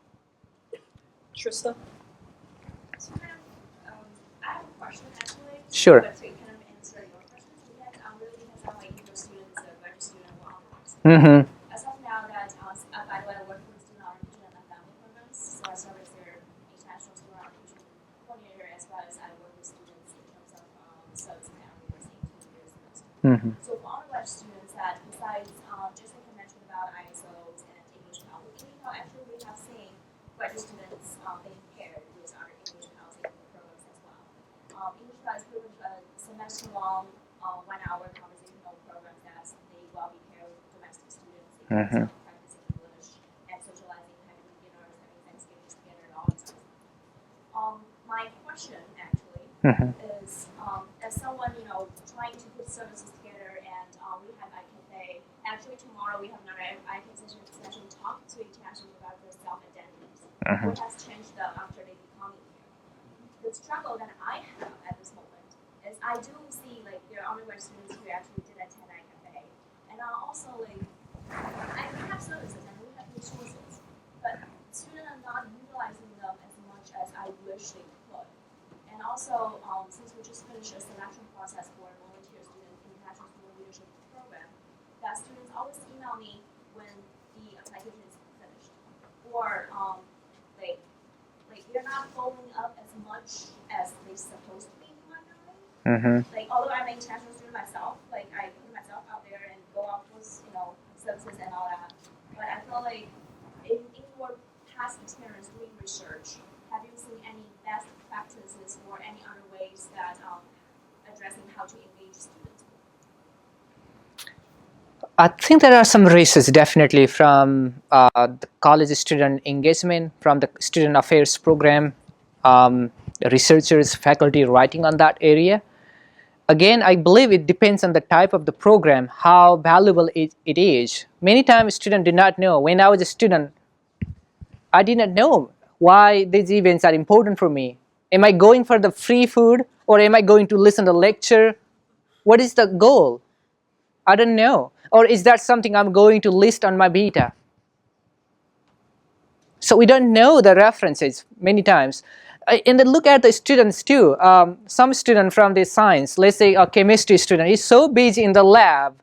Trista? So I have a question actually. Sure. But to kind of answer your questions, we had really depends on like if your students are graduate student or otherwise. Mm-hmm. As of now, that by the way, I work with student outreach and family programs, so I serve as their international student outreach coordinator as well as I work with students in terms of service and outreach in 2 years semester. Mm-hmm. So for undergrad students, that besides just like I mentioned about ISOs and English and outreach, actually we have seen graduate students being paired with our English housing programs as well. English is pretty much a semester-long, 1-hour conversational program that they will be paired with domestic students in terms of practicing English and socializing, having dinners, having Thanksgiving together, and all that stuff. My question actually is, as someone trying to put services together, and we have iCafe. Actually, tomorrow we have another iCafe session talk to international about their self-identities. What has changed after they becoming here? The struggle that I have at this moment is I do see like there are undergrad students who actually did attend iCafe, and also like we have services and we have resources, but students are not utilizing them as much as I wish they could. And also, since we just finished a selection process for a volunteer student international student leadership program, that students always email me when the application is finished, or like they're not following up as much as they're supposed to be doing. Like although I'm an international student myself, like I put myself out there and go out with services and all that, but I feel like in your past experience doing research, have you seen any best practices or any other ways that addressing how to engage students? I think there are some research definitely from the college student engagement, from the student affairs program, researchers, faculty writing on that area. Again, I believe it depends on the type of the program, how valuable it is. Many times students do not know. When I was a student, I did not know why these events are important for me. Am I going for the free food or am I going to listen to lecture? What is the goal? I don't know. Or is that something I'm going to list on my beta? So we don't know the references many times. And then look at the students too. Some student from the science, let's say a chemistry student, is so busy in the lab,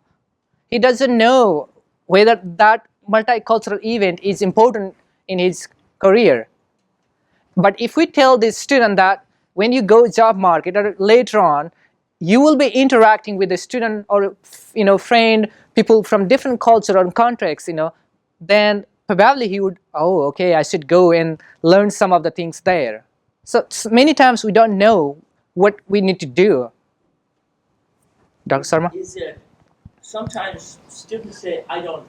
he doesn't know whether that multicultural event is important in his career. But if we tell this student that when you go job market or later on, you will be interacting with a student or friend, people from different culture or contexts, then probably he would, oh, okay, I should go and learn some of the things there. So many times we don't know what we need to do. Dr. Sarma? Is it sometimes students say, I don't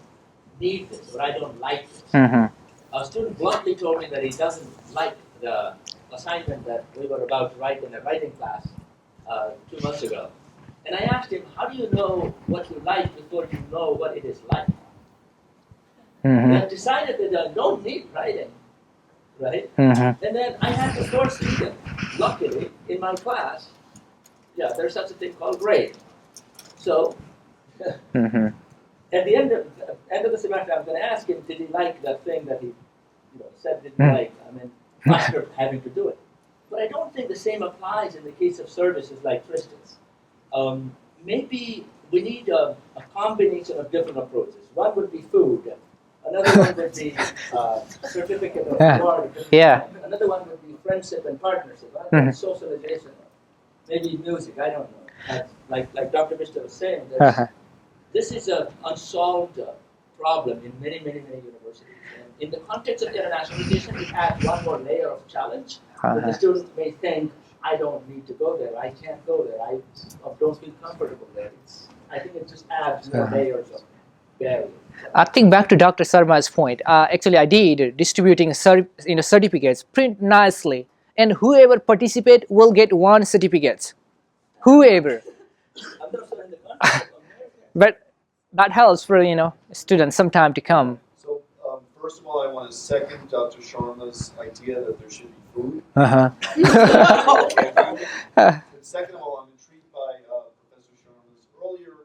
need this or I don't like this. A student bluntly told me that he doesn't like the assignment that we were about to write in a writing class 2 months ago. And I asked him, how do you know what you like before you know what it is like? They decided that they don't need writing, right? And then I had to force feed them. Luckily, in my class, there's such a thing called grade. So at the end of the semester, I'm going to ask him, did he like that thing that he said didn't like? I mean, after having to do it. But I don't think the same applies in the case of services like Tristan's. Maybe we need a combination of different approaches. One would be food. Another one would be certificate of reward. Another one would be friendship and partnership. Socialization. Maybe music. I don't know. Like Dr. Bista was saying, this is an unsolved problem in many universities. And in the context of internationalization, it adds one more layer of challenge. That the students may think, I don't need to go there. I can't go there. I don't feel comfortable there. I think it just adds more layers of barriers. I think back to Dr. Sarma's point. Actually, I did distributing certificates print nicely, and whoever participate will get one certificate. Whoever. I'm not sure in the context of America. But that helps for students some time to come. So first of all, I want to second Dr. Sharma's idea that there should be food. And second of all, I'm intrigued by Professor Sharma's earlier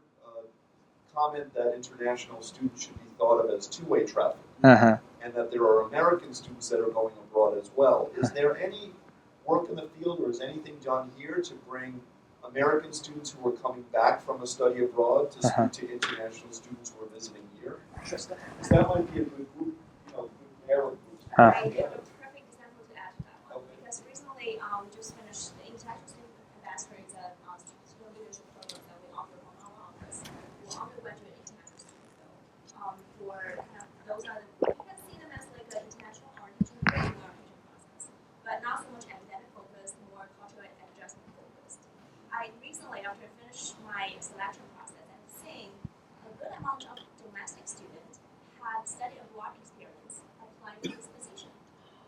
comment that international students should be thought of as two-way traffic, and that there are American students that are going abroad as well. Is there any work in the field, or is anything done here to bring American students who are coming back from a study abroad to speak to international students who are visiting here? Because that might be a good group, good pair of groups. I have a perfect example to add to that one. Because recently we just finished the International Student Ambassador is a student leadership program that we offer from our office for undergraduate international students. For those are you can see them as like an international orientation process, but not so much academic focused, more cultural and adjustment focused. I recently, after I finished my selection process, and seeing a good amount of domestic students had study abroad experience applying to this position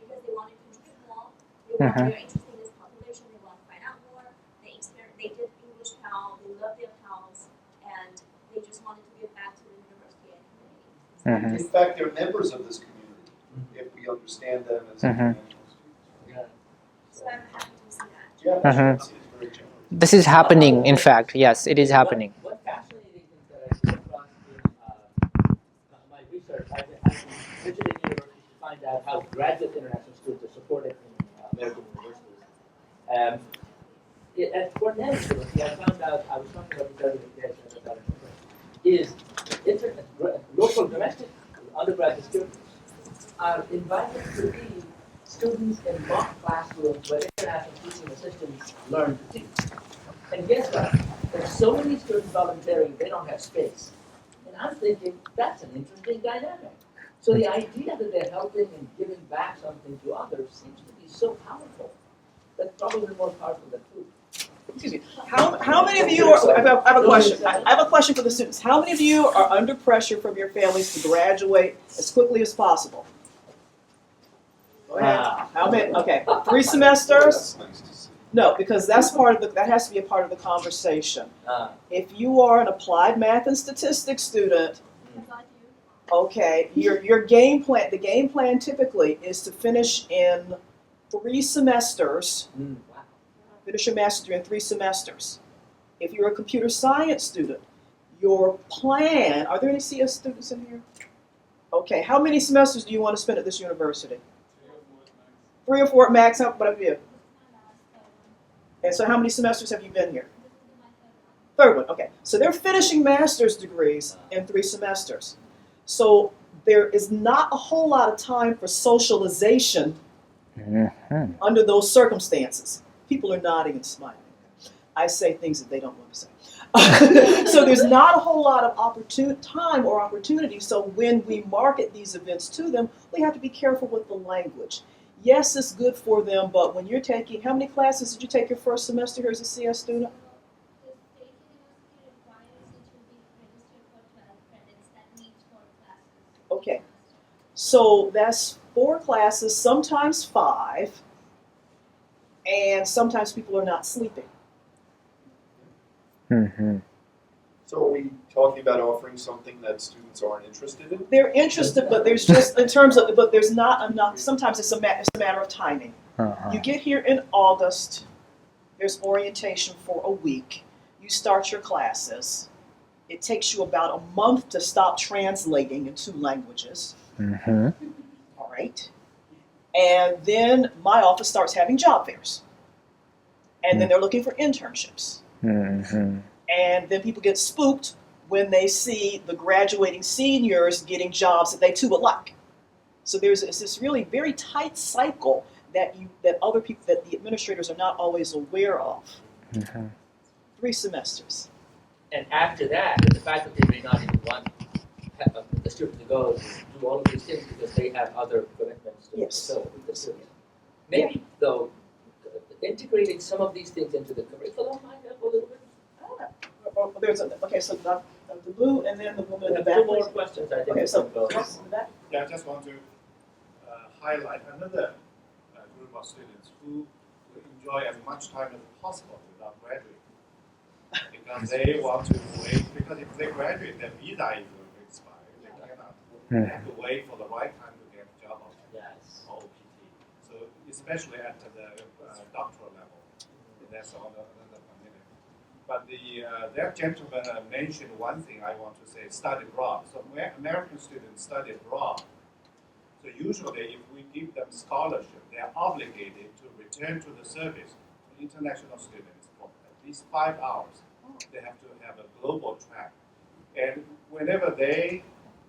because they want to contribute more, they're interested in this population, they want to find out more, they did English PAL, they love their PALs, and they just wanted to give back to the university and community. In fact, they're members of this community, if we understand them as international students. So I'm happy to see that. Yeah, that seems very generous. This is happening, in fact. Yes, it is happening. One fascinating thing that I came across in my research, I've been visiting universities to find out how graduate international students are supported in American universities. At Cornell University, I found out, I was talking about this is local domestic undergraduate students are invited to be students in mock classrooms where international teaching assistants learn to teach. And guess what? There's so many students volunteering, they don't have space. And I'm thinking, that's an interesting dynamic. So the idea that they're helping and giving back something to others seems to be so powerful. That's probably more powerful than food. Excuse me. How many of you are, I have a question. I have a question for the students. How many of you are under pressure from your families to graduate as quickly as possible? Go ahead. How many? Okay. 3 semesters? That's nice to see. No, because that's that has to be a part of the conversation. If you are an applied math and statistics student, okay, your game plan, the game plan typically is to finish in 3 semesters. Finish your master's degree in 3 semesters. If you're a computer science student, your plan, are there any CS students in here? Okay, how many semesters do you want to spend at this university? 3 or 4 at max. How about you? And so how many semesters have you been here? 3rd one, okay. So they're finishing master's degrees in 3 semesters. So there is not a whole lot of time for socialization under those circumstances. People are nodding and smiling. I say things that they don't want to say. So there's not a whole lot of time or opportunity. So when we market these events to them, we have to be careful with the language. Yes, it's good for them, but when you're taking, how many classes did you take your first semester here as a CS student? Okay, so that's 4 classes, sometimes 5, and sometimes people are not sleeping. So are we talking about offering something that students aren't interested in? They're interested, but there's just, in terms of, but there's not enough, sometimes it's a matter of timing. You get here in August, there's orientation for a week, you start your classes. It takes you about a month to stop translating in 2 languages. All right. And then my office starts having job fairs. And then they're looking for internships. And then people get spooked when they see the graduating seniors getting jobs that they too would like. So it's this really very tight cycle that other people, that the administrators are not always aware of. 3 semesters. And after that, the faculty may not even want the student to go do all of these things because they have other commitments to facilitate the student. Maybe, though, integrating some of these things into the curriculum might help a little bit. Okay, so the blue and then the woman in the We back. have 2 more questions, I think. Okay, so go. in the back. Yeah, I just want to highlight another group of students who will enjoy as much time as possible without graduating. Because they want to wait, because if they graduate, their visa is going to expire. They cannot. They have to wait for the right time to get a job Yes. or OPT. So especially at the doctoral level, that's another minute. But that gentleman mentioned one thing I want to say: study abroad. So American students study abroad. So usually, if we give them scholarship, they are obligated to return to the service to international students for at least 5 hours. They have to have a global track. And whenever they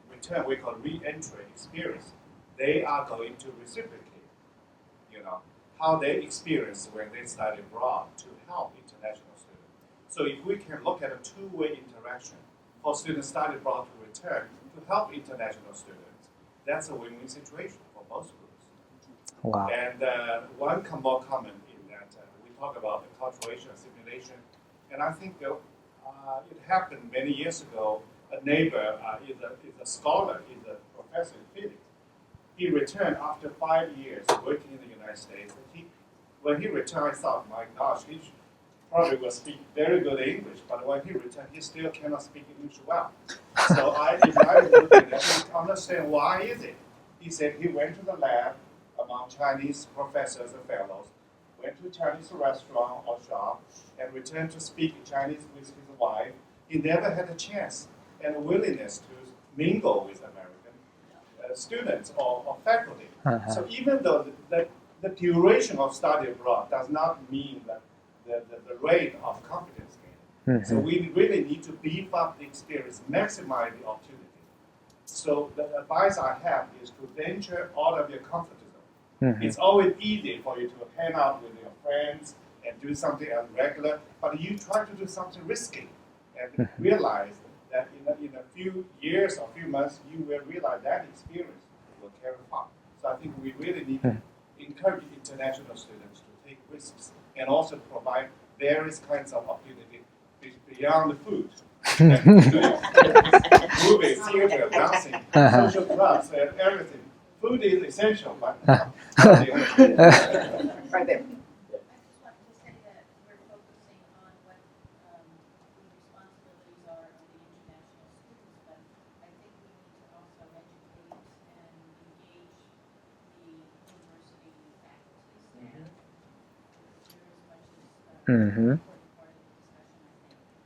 return, we call re-entry experience, they are going to reciprocate, how they experience when they study abroad to help international students. So if we can look at a 2-way interaction for students study abroad to return to help international students, that's a win-win situation for both groups. Wow. And one more comment in that we talk about acculturation assimilation, and I think it happened many years ago. A neighbor is a scholar, is a professor in physics. He returned after 5 years working in the United States. When he returned, I thought, my gosh, he probably will speak very good English, but when he returned, he still cannot speak English well. So I invited him to understand why is it. He said he went to the lab among Chinese professors and fellows, went to a Chinese restaurant or shop, and returned to speak Chinese with his wife. He never had a chance and a willingness to mingle with American students or faculty. So even though the duration of study abroad does not mean that the rate of competence gain. So we really need to beef up the experience, maximize the opportunity. So the advice I have is to venture out of your comfort zone. It's always easy for you to hang out with your friends and do something regular, but you try to do something risky and realize that in a few years or few months, you will realize that experience will carry far. So I think we really need to encourage international students to take risks and also provide various kinds of opportunity beyond the food. Movies, theater, dancing, social clubs, and everything. Food is essential, but Right there. I just wanted to say that we're focusing on what the responsibilities are of the international students, but I think we need to also educate and engage the university faculty staff. They're as much as an important part of the discussion, I think.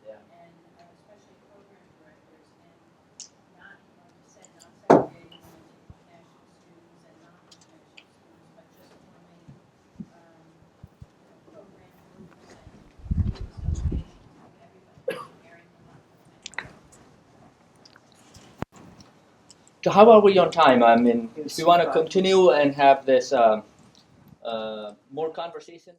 Yeah. And especially program directors, and not, like you said, not segregating them into international students and non-international students, but just forming program groups and associations of everybody, pairing them up. So how are we on time? I mean, if you want to continue and have this more conversation.